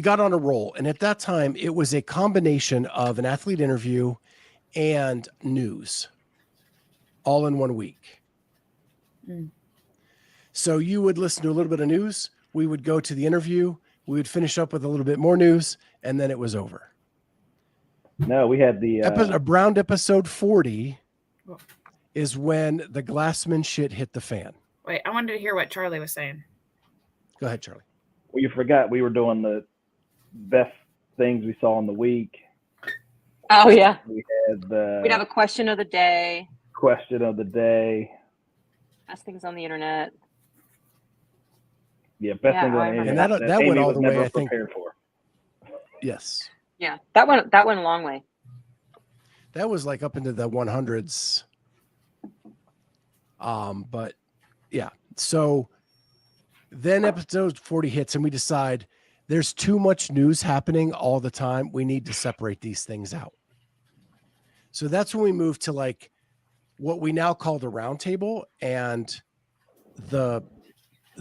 Speaker 1: got on a roll, and at that time, it was a combination of an athlete interview and news, all in 1 week.
Speaker 2: Mm.
Speaker 1: So you would listen to a little bit of news. We would go to the interview. We would finish up with a little bit more news, and then it was over.
Speaker 3: No, we had the
Speaker 1: around episode 40 is when the Glassman shit hit the fan.
Speaker 2: Wait, I wanted to hear what Charlie was saying.
Speaker 1: Go ahead, Charlie.
Speaker 3: well, you forgot we were doing the best things we saw in the week.
Speaker 4: Oh yeah.
Speaker 3: We had
Speaker 4: We'd have a question of the day.
Speaker 3: question of the day.
Speaker 4: Best things on the internet.
Speaker 3: Yeah, best
Speaker 4: Yeah,
Speaker 3: thing
Speaker 4: I
Speaker 3: on the
Speaker 4: remember
Speaker 3: internet
Speaker 1: that went
Speaker 3: Amy
Speaker 1: all
Speaker 3: was
Speaker 1: the way,
Speaker 3: never
Speaker 1: I think.
Speaker 3: prepared for.
Speaker 1: Yes.
Speaker 4: Yeah, that went a long way.
Speaker 1: That was like up into the 100s. But yeah. So then episode 40 hits and we decide there's too much news happening all the time. We need to separate these things out. So that's when we moved to like what we now call the roundtable and the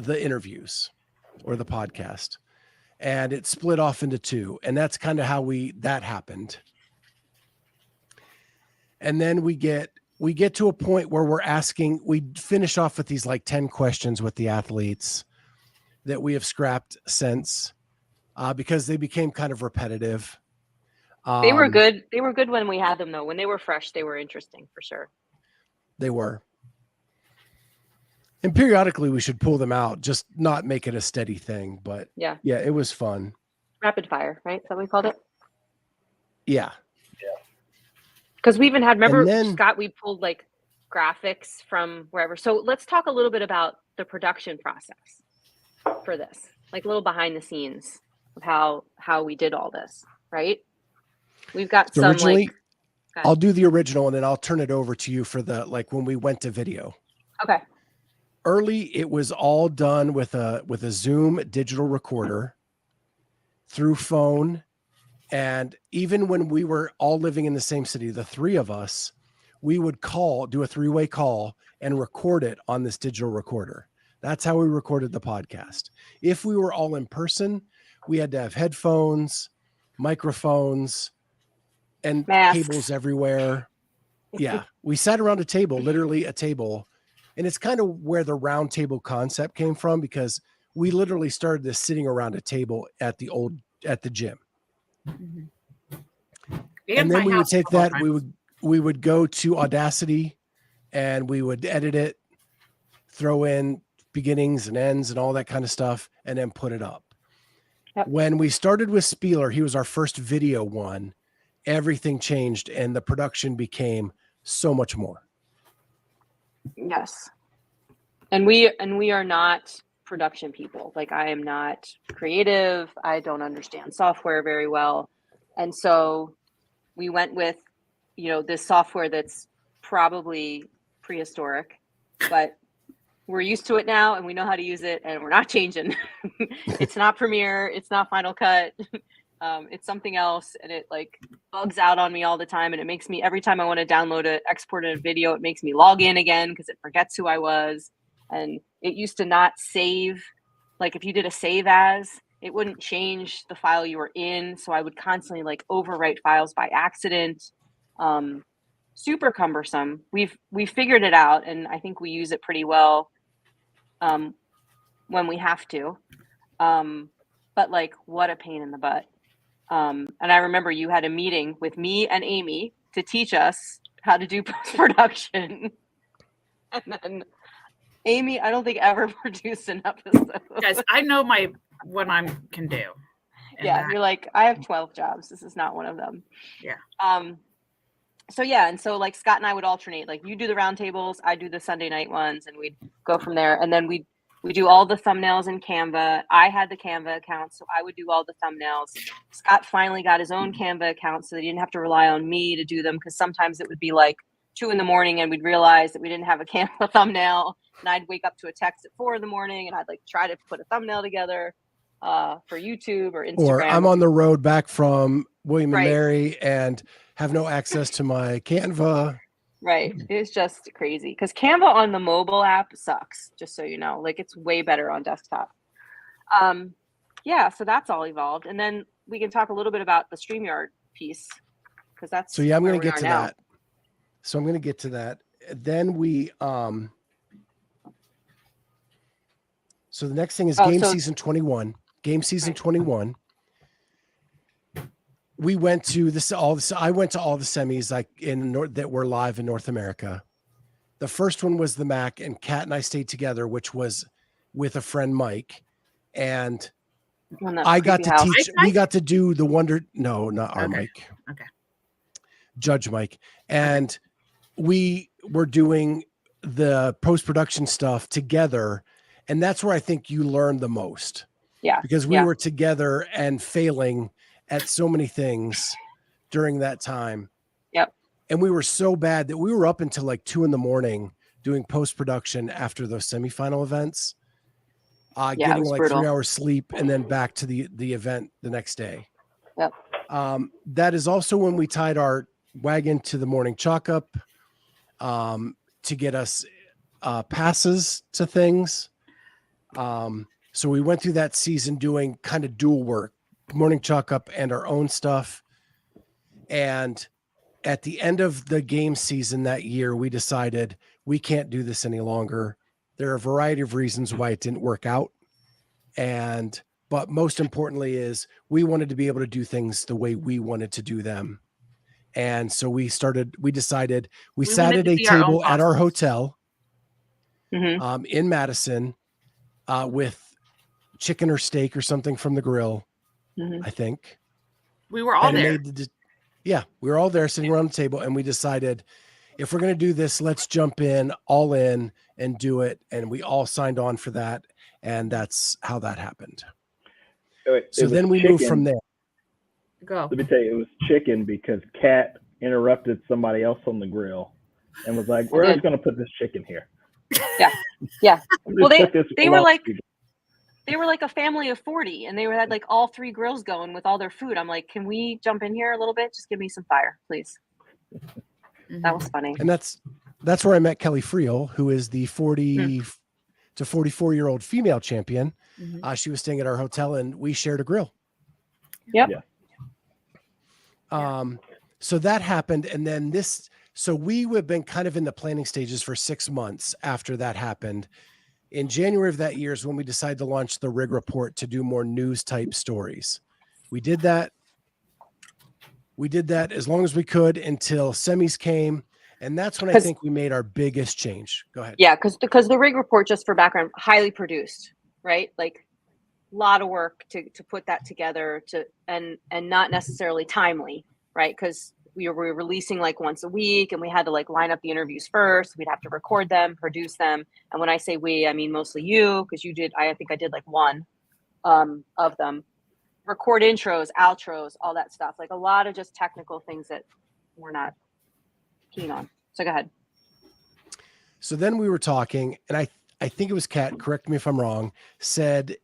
Speaker 1: interviews or the podcast. And it split off into two. And that's kind of how that happened. And then we get to a point where we finish off with these like 10 questions with the athletes that we have scrapped since because they became kind of repetitive.
Speaker 4: They were good. They were good when we had them though. When they were fresh, they were interesting for sure.
Speaker 1: They were. And periodically we should pull them out, just not make it a steady thing. But
Speaker 4: yeah,
Speaker 1: it was fun.
Speaker 4: Rapid fire, right? Is that what we called it?
Speaker 1: Yeah.
Speaker 4: Because we even had, remember,
Speaker 1: then,
Speaker 4: Scott, we pulled like graphics from wherever. So let's talk a little bit about the production process for this, like a little behind the scenes of how we did all this, right? We've got some
Speaker 1: originally,
Speaker 4: like,
Speaker 1: I'll do the original and then I'll turn it over to you for the, like when we went to video.
Speaker 4: Okay.
Speaker 1: Early, it was all done with a Zoom digital recorder through phone. And even when we were all living in the same city, the three of us, we would do a three-way call and record it on this digital recorder. That's how we recorded the podcast. If we were all in person, we had to have headphones, microphones, and
Speaker 4: masks.
Speaker 1: cables everywhere. Yeah. We sat around a table, literally a table. And it's kind of where the round table concept came from because we literally started this sitting around a table at the gym. And then we would take that, we would go to Audacity and we would edit it, throw in beginnings and ends and all that kind of stuff, and then put it up.
Speaker 4: Yep.
Speaker 1: When we started with Spieler, he was our first video one. Everything changed and the production became so much more.
Speaker 4: Yes. And we are not production people. Like, I am not creative. I don't understand software very well. And so we went with, this software that's probably prehistoric, but we're used to it now and we know how to use it and we're not changing. It's not Premiere. It's not Final Cut. It's something else. And it like bugs out on me all the time. And it makes me, every time I want to download it, export a video, it makes me log in again because it forgets who I was. And it used to not save. Like if you did a save as, it wouldn't change the file you were in. So I would constantly like overwrite files by accident. Super cumbersome. We've figured it out, and I think we use it pretty well when we have to. But like, what a pain in the butt. And I remember you had a meeting with me and Amy to teach us how to do post-production. And then Amy, I don't think ever produced an episode.
Speaker 2: Guys, I know what I can do.
Speaker 4: Yeah, you're like, I have 12 jobs. This is not one of them.
Speaker 2: Yeah.
Speaker 4: So yeah, and so like Scott and I would alternate. Like you do the roundtables, I do the Sunday night ones, and we'd go from there. And then we do all the thumbnails in Canva. I had the Canva account, so I would do all the thumbnails. Scott finally got his own Canva account so that he didn't have to rely on me to do them, because sometimes it would be like 2 a.m. and we'd realize that we didn't have a Canva thumbnail, and I'd wake up to a text at 4 a.m. and I'd like try to put a thumbnail together for YouTube or Instagram.
Speaker 1: Or I'm on the road back from William and
Speaker 4: Right.
Speaker 1: Mary and have no access to my Canva.
Speaker 4: Right. It's just crazy because Canva on the mobile app sucks, just so you know. Like it's way better on desktop. Yeah, so that's all evolved. And then we can talk a little bit about the StreamYard piece, because that's
Speaker 1: So yeah, I'm
Speaker 4: where
Speaker 1: going to
Speaker 4: we
Speaker 1: get
Speaker 4: are
Speaker 1: to
Speaker 4: now.
Speaker 1: that. So I'm going to get to that. Then we so the next thing is game season 21. Game season 21. We went to I went to all the semis like that were live in North America. The first one was the Mac, and Kat and I stayed together, which was with a friend, Mike. And I got to teach, we got to do the no, not our Mike.
Speaker 2: Okay.
Speaker 1: Judge Mike. And we were doing the post-production stuff together. And that's where I think you learned the most.
Speaker 4: Yeah.
Speaker 1: Because we were together and failing at so many things during that time.
Speaker 4: Yep.
Speaker 1: And we were so bad that we were up until like 2 a.m. doing post-production after those semifinal events, getting like brutal. 3 hours sleep and then back to the event the next day.
Speaker 4: Yep.
Speaker 1: That is also when we tied our wagon to the morning chalk up to get us passes to things. So we went through that season doing kind of dual work, morning chalk up and our own stuff. And at the end of the game season that year, we decided we can't do this any longer. There are a variety of reasons why it didn't work out. But most importantly is we wanted to be able to do things the way we wanted to do them. And so we decided we sat at a table at our hotel in Madison with chicken or steak or something from the grill. I think
Speaker 2: we were all there.
Speaker 1: We were all there sitting around the table, and we decided if we're going to do this, let's jump in all in and do it. And we all signed on for that. And that's how that happened. So then we moved from there.
Speaker 2: Go.
Speaker 3: Let me tell you, it was chicken because Kat interrupted somebody else on the grill and was like, we're just going to put this chicken here.
Speaker 4: Yeah. Yeah. Well, they were like a family of 40, and they had like all 3 grills going with all their food. I'm like, can we jump in here a little bit? Just give me some fire, please. That was funny.
Speaker 1: And that's where I met Kelly Friel, who is the 40 to 44-year-old female champion. She was staying at our hotel, and we shared a grill.
Speaker 4: Yep.
Speaker 3: Yeah.
Speaker 1: So that happened. And then so we have been kind of in the planning stages for 6 months after that happened. In January of that year is when we decided to launch the Rig Report to do more news type stories. We did that. We did that as long as we could until semis came. And that's when I think we made our biggest change. Go ahead.
Speaker 4: Yeah, because the Rig Report, just for background, highly produced, right? Like a lot of work to put that together and not necessarily timely, right? Because we were releasing like once a week, and we had to like line up the interviews first. We'd have to record them, produce them. And when I say we, I mean mostly you, because you did, I think I did like one of them. Record intros, outros, all that stuff. Like a lot of just technical things that we're not keen on. So go ahead.
Speaker 1: So then we were talking, and I think it was Kat, correct me if I'm wrong, said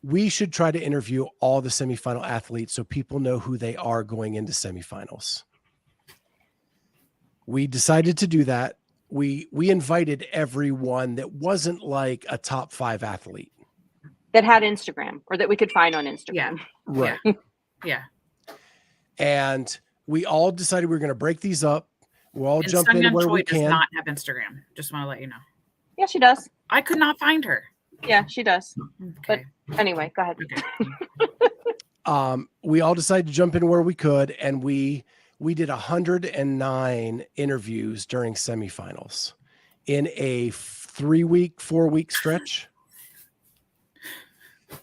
Speaker 1: we should try to interview all the semifinal athletes so people know who they are going into semifinals. We decided to do that. We invited everyone that wasn't like a top 5 athlete.
Speaker 4: That had Instagram, or that we could find on Instagram.
Speaker 2: Yeah.
Speaker 1: Right.
Speaker 2: Yeah.
Speaker 1: And we all decided we were going to break these up. We'll all jump in where we can.
Speaker 2: Does not have Instagram. Just want to let you know.
Speaker 4: Yeah, she does.
Speaker 2: I could not find her.
Speaker 4: Yeah, she does.
Speaker 2: Okay.
Speaker 4: But anyway, go ahead.
Speaker 1: Okay. We all decided to jump in where we could, and we did 109 interviews during semifinals in a 4-week stretch.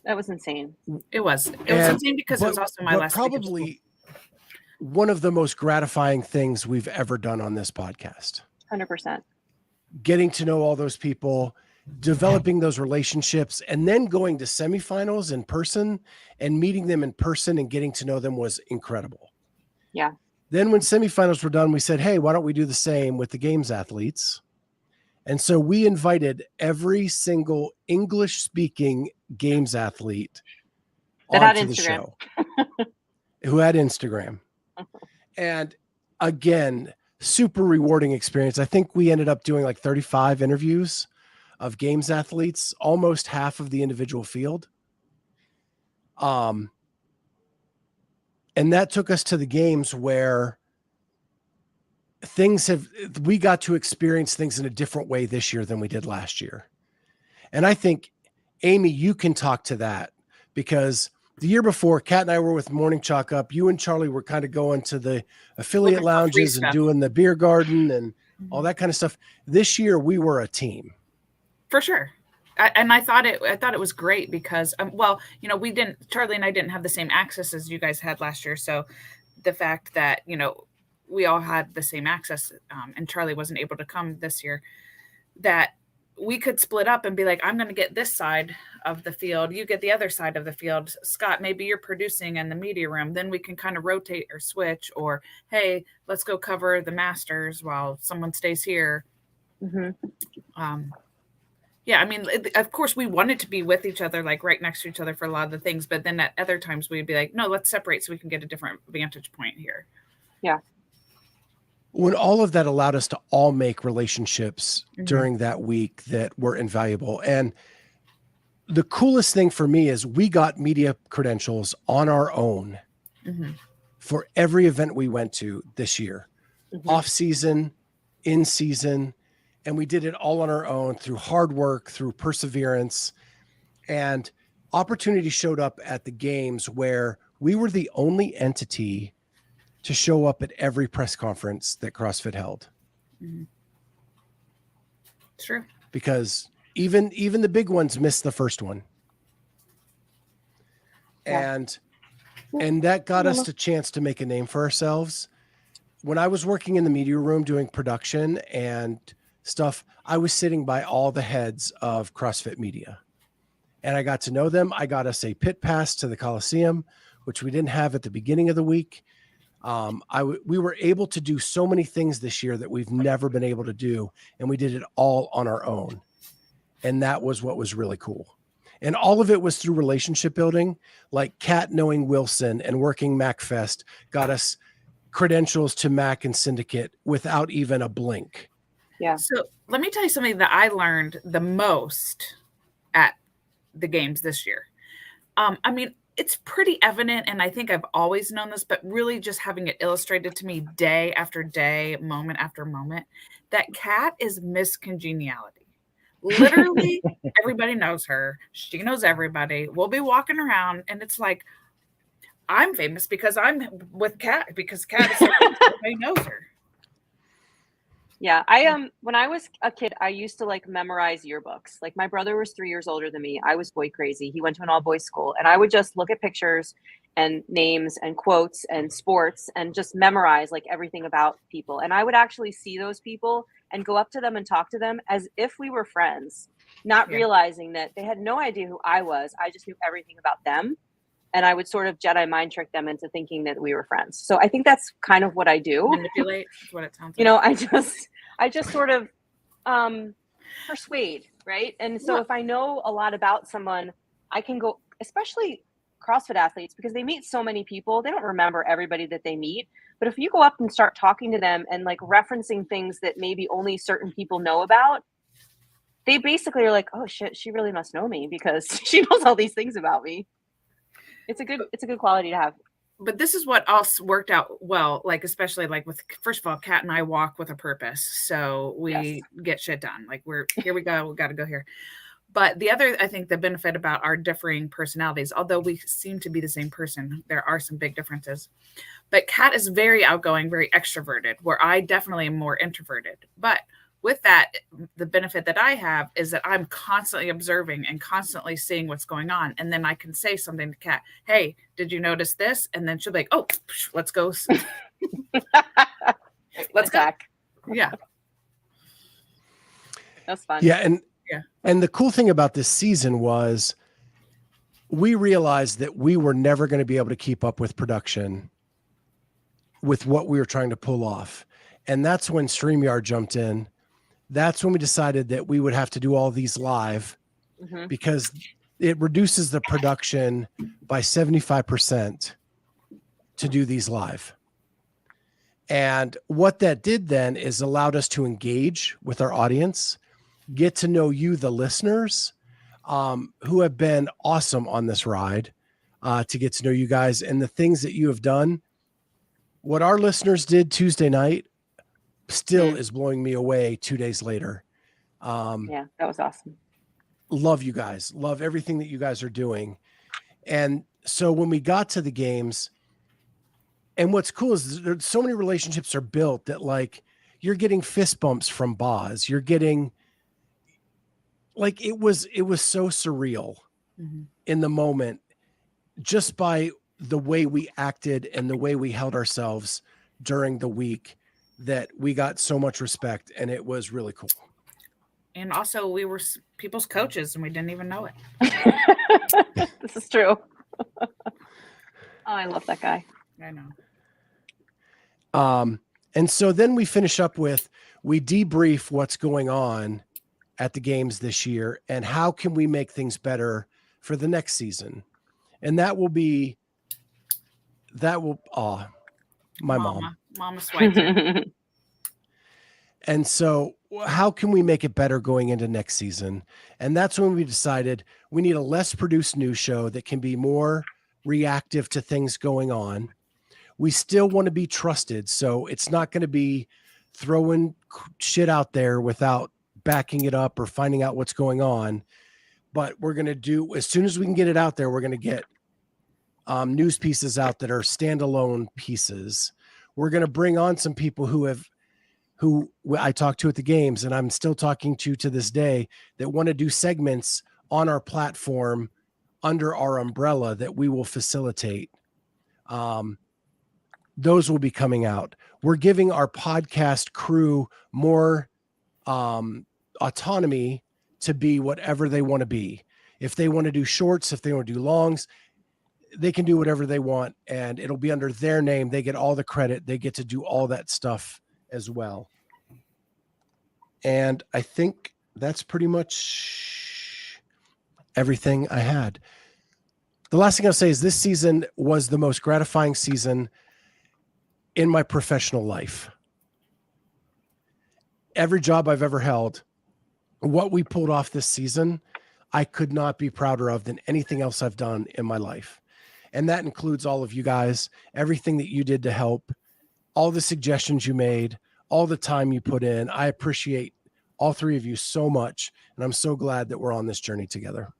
Speaker 4: That was insane.
Speaker 2: It was insane because it was also my last
Speaker 1: probably one of the most gratifying things we've ever done on this podcast.
Speaker 4: 100%.
Speaker 1: Getting to know all those people, developing those relationships, and then going to semifinals in person and meeting them in person and getting to know them was incredible.
Speaker 4: Yeah.
Speaker 1: Then when semifinals were done, we said, hey, why don't we do the same with the games athletes? And so we invited every single English-speaking games athlete onto the show who had Instagram. And again, super rewarding experience. I think we ended up doing like 35 interviews of games athletes, almost half of the individual field. And that took us to the games where we got to experience things in a different way this year than we did last year. And I think, Amy, you can talk to that, because the year before, Kat and I were with Morning Chalk Up. You and Charlie were kind of going to the affiliate lounges and doing the beer garden and all that kind of stuff. This year, we were a team.
Speaker 2: For sure. I thought it was great because, Charlie and I didn't have the same access as you guys had last year. So the fact that, we all had the same access and Charlie wasn't able to come this year, that we could split up and be like, I'm going to get this side of the field. You get the other side of the field. Scott, maybe you're producing in the media room. Then we can kind of rotate or switch, or, hey, let's go cover the Masters while someone stays here. Mm-hmm. Yeah, I mean, of course, we wanted to be with each other, like right next to each other for a lot of the things. But then at other times we'd be like, no, let's separate so we can get a different vantage point here.
Speaker 4: Yeah.
Speaker 1: When all of that allowed us to all make relationships during that week that were invaluable. And the coolest thing for me is we got media credentials on our own for every event we went to this year, off season, in season. And we did it all on our own through hard work, through perseverance, and opportunity showed up at the games where we were the only entity to show up at every press conference that CrossFit held.
Speaker 2: True.
Speaker 1: Because even the big ones missed the first one. And that got us a chance to make a name for ourselves. When I was working in the media room doing production and stuff, I was sitting by all the heads of CrossFit media. And I got to know them. I got us a pit pass to the Coliseum, which we didn't have at the beginning of the week. We were able to do so many things this year that we've never been able to do, and we did it all on our own. And that was what was really cool. And all of it was through relationship building, like Kat knowing Wilson and working MacFest got us credentials to Mac and Syndicate without even a blink.
Speaker 4: Yeah.
Speaker 2: So let me tell you something that I learned the most at the games this year. I mean, it's pretty evident, and I think I've always known this, but really just having it illustrated to me day after day, moment after moment, that Kat is Miss Congeniality. Literally, everybody knows her. She knows everybody. We'll be walking around, and it's like, I'm famous because I'm with Kat, because Kat is so famous, everybody knows her.
Speaker 4: Yeah, when I was a kid, I used to like memorize yearbooks. Like my brother was 3 years older than me. I was boy crazy. He went to an all boys school, and I would just look at pictures and names and quotes and sports and just memorize like everything about people. And I would actually see those people and go up to them and talk to them as if we were friends, not realizing that they had no idea who I was. I just knew everything about them. And I would sort of Jedi mind trick them into thinking that we were friends. So I think that's kind of what I do.
Speaker 2: Manipulate is what it sounds like.
Speaker 4: You know, I just sort of persuade, right? And so if I know a lot about someone, I can go, especially CrossFit athletes, because they meet so many people, they don't remember everybody that they meet. But if you go up and start talking to them and like referencing things that maybe only certain people know about, they basically are like, oh shit, she really must know me because she knows all these things about me. It's a good quality to have.
Speaker 2: But this is what also worked out well, like especially like with, first of all, Kat and I walk with a purpose, so we get shit done. Like here we go, we got to go here. But the other, I think, the benefit about our differing personalities, although we seem to be the same person, there are some big differences. But Kat is very outgoing, very extroverted, where I definitely am more introverted. But with that, the benefit that I have is that I'm constantly observing and constantly seeing what's going on. And then I can say something to Kat, hey, did you notice this? And then she'll be like, oh, let's go. Let's go. Yeah.
Speaker 4: That's fun.
Speaker 1: Yeah. And the cool thing about this season was we realized that we were never going to be able to keep up with production with what we were trying to pull off. And that's when StreamYard jumped in. That's when we decided that we would have to do all these live because it reduces the production by 75% to do these live. And what that did then is allowed us to engage with our audience, get to know you, the listeners, who have been awesome on this ride, to get to know you guys and the things that you have done. What our listeners did Tuesday night still is blowing me away 2 days later.
Speaker 4: Yeah, that was awesome.
Speaker 1: Love you guys. Love everything that you guys are doing. And so when we got to the games, and what's cool is there's so many relationships are built that like you're getting fist bumps from Boz. You're getting like, it was so surreal in the moment just by the way we acted and the way we held ourselves during the week, that we got so much respect, and it was really cool.
Speaker 2: And also we were people's coaches and we didn't even know it.
Speaker 4: This is true. Oh, I love that guy.
Speaker 2: I know.
Speaker 1: And so then we finish up with, we debrief what's going on at the games this year and how can we make things better for the next season. And my mom.
Speaker 2: Mama's sweating.
Speaker 1: And so how can we make it better going into next season? And that's when we decided we need a less produced news show that can be more reactive to things going on. We still want to be trusted. So it's not going to be throwing shit out there without backing it up or finding out what's going on. But we're going to do, as soon as we can get it out there, we're going to get news pieces out that are standalone pieces. We're going to bring on some people who I talked to at the games, and I'm still talking to this day, that want to do segments on our platform under our umbrella that we will facilitate. Those will be coming out. We're giving our podcast crew more autonomy to be whatever they want to be. If they want to do shorts, if they want to do longs, they can do whatever they want, and it'll be under their name. They get all the credit. They get to do all that stuff as well. And I think that's pretty much everything I had. The last thing I'll say is this season was the most gratifying season in my professional life. Every job I've ever held, what we pulled off this season, I could not be prouder of than anything else I've done in my life. And that includes all of you guys, everything that you did to help, all the suggestions you made, all the time you put in. I appreciate all three of you so much. And I'm so glad that we're on this journey together.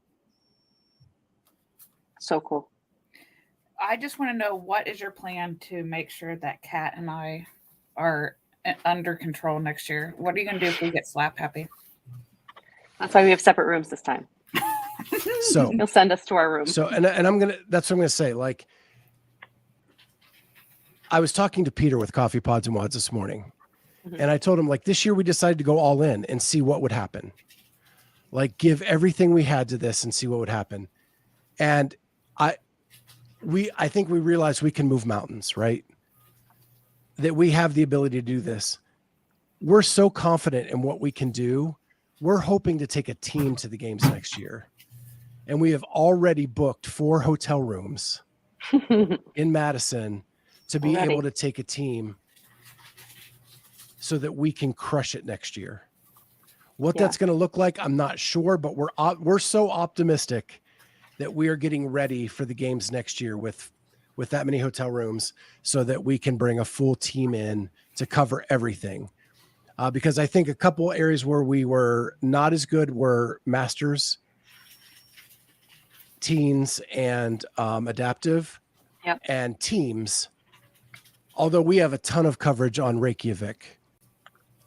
Speaker 4: So cool.
Speaker 2: I just want to know, what is your plan to make sure that Kat and I are under control next year? What are you going to do if we get slap happy?
Speaker 4: That's why we have separate rooms this time.
Speaker 1: So
Speaker 4: He'll send us to our room.
Speaker 1: So, and that's what I'm going to say. Like, I was talking to Peter with Coffee Pods and Wads this morning, and I told him, like, this year we decided to go all in and see what would happen. Like, give everything we had to this and see what would happen. And I think we realized we can move mountains, right? That we have the ability to do this. We're so confident in what we can do. We're hoping to take a team to the games next year. And we have already booked 4 hotel rooms in Madison to be able to take a team so that we can crush it next year. What that's going to look like, I'm not sure, but we're so optimistic that we are getting ready for the games next year with that many hotel rooms so that we can bring a full team in to cover everything. Because I think a couple areas where we were not as good were Masters, teens, and adaptive, and teams. Although we have a ton of coverage on Reykjavik,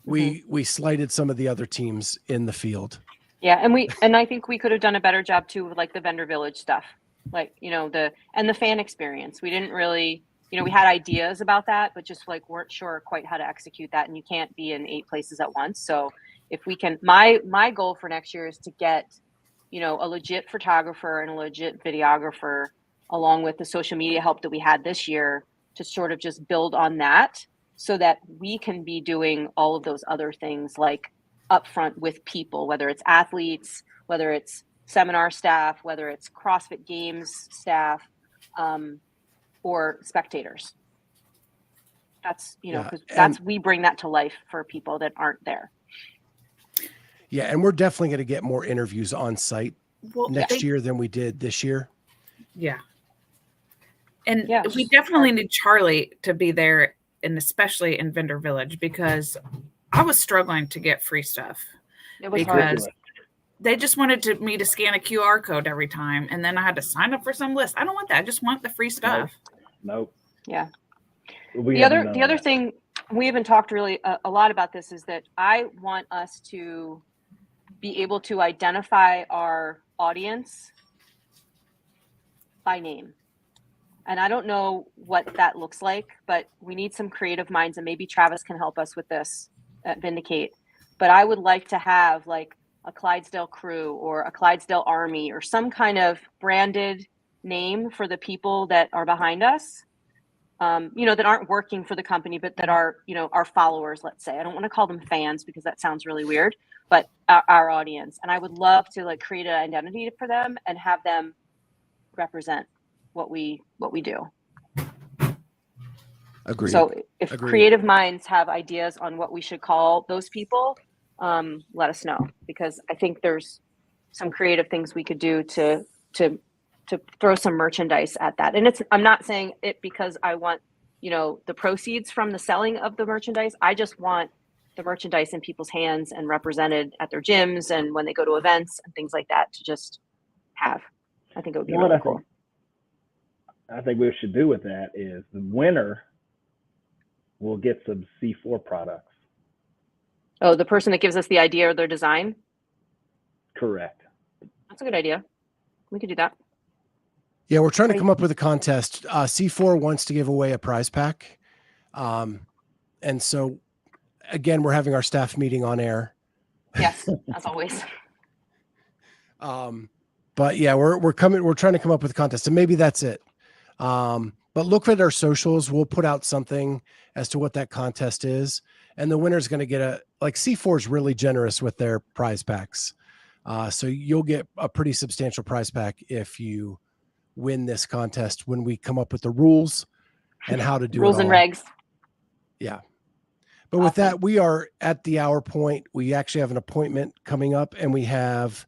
Speaker 1: we slighted some of the other teams in the field.
Speaker 4: Yeah, and I think we could have done a better job too with like the vendor village stuff, like the fan experience. We didn't really, we had ideas about that, but just like weren't sure quite how to execute that. And you can't be in 8 places at once. So if we can, my goal for next year is to get, a legit photographer and a legit videographer, along with the social media help that we had this year, to sort of just build on that so that we can be doing all of those other things like upfront with people, whether it's athletes, whether it's seminar staff, whether it's CrossFit Games staff, or spectators. That's, because we bring that to life for people that aren't there.
Speaker 1: Yeah. And we're definitely going to get more interviews on site next year than we did this year.
Speaker 2: Yeah. And we definitely need Charlie to be there, and especially in Vendor Village, because I was struggling to get free stuff because they just wanted me to scan a QR code every time. And then I had to sign up for some list. I don't want that. I just want the free stuff.
Speaker 3: Nope.
Speaker 4: Yeah. The other thing, we haven't talked really a lot about this, is that I want us to be able to identify our audience by name. And I don't know what that looks like, but we need some creative minds, and maybe Travis can help us with this at Vindicate. But I would like to have like a Clydesdale crew or a Clydesdale army or some kind of branded name for the people that are behind us, that aren't working for the company, but that are, our followers, let's say. I don't want to call them fans because that sounds really weird, but our audience. And I would love to like create an identity for them and have them represent what we do.
Speaker 1: Agreed.
Speaker 4: So if creative minds have ideas on what we should call those people, let us know, because I think there's some creative things we could do to throw some merchandise at that. And I'm not saying it because I want, the proceeds from the selling of the merchandise. I just want the merchandise in people's hands and represented at their gyms and when they go to events and things like that to just have. I think it would be really cool.
Speaker 3: I think we should do with that is the winner will get some C4 products.
Speaker 4: Oh, the person that gives us the idea or their design?
Speaker 3: Correct.
Speaker 4: That's a good idea. We could do that.
Speaker 1: Yeah, we're trying to come up with a contest. C4 wants to give away a prize pack. And so, again, we're having our staff meeting on air.
Speaker 4: Yes, as always.
Speaker 1: But yeah, we're trying to come up with a contest, and maybe that's it. But look at our socials. We'll put out something as to what that contest is. And the winner's going to get C4 is really generous with their prize packs. So you'll get a pretty substantial prize pack if you win this contest when we come up with the rules and how to do
Speaker 4: rules and regs. Yeah.
Speaker 1: But with that, we are at the hour point. We actually have an appointment coming up, and we have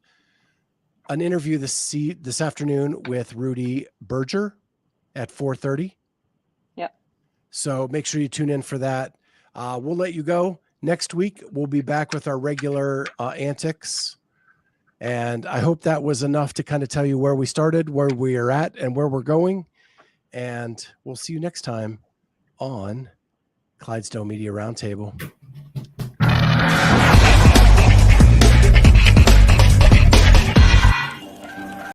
Speaker 1: an interview this afternoon with Rudy Berger at 4:30.
Speaker 4: Yep.
Speaker 1: So make sure you tune in for that. We'll let you go. Next week, we'll be back with our regular antics. And I hope that was enough to kind of tell you where we started, where we are at, and where we're going. And we'll see you next time on Clydesdale Media Roundtable.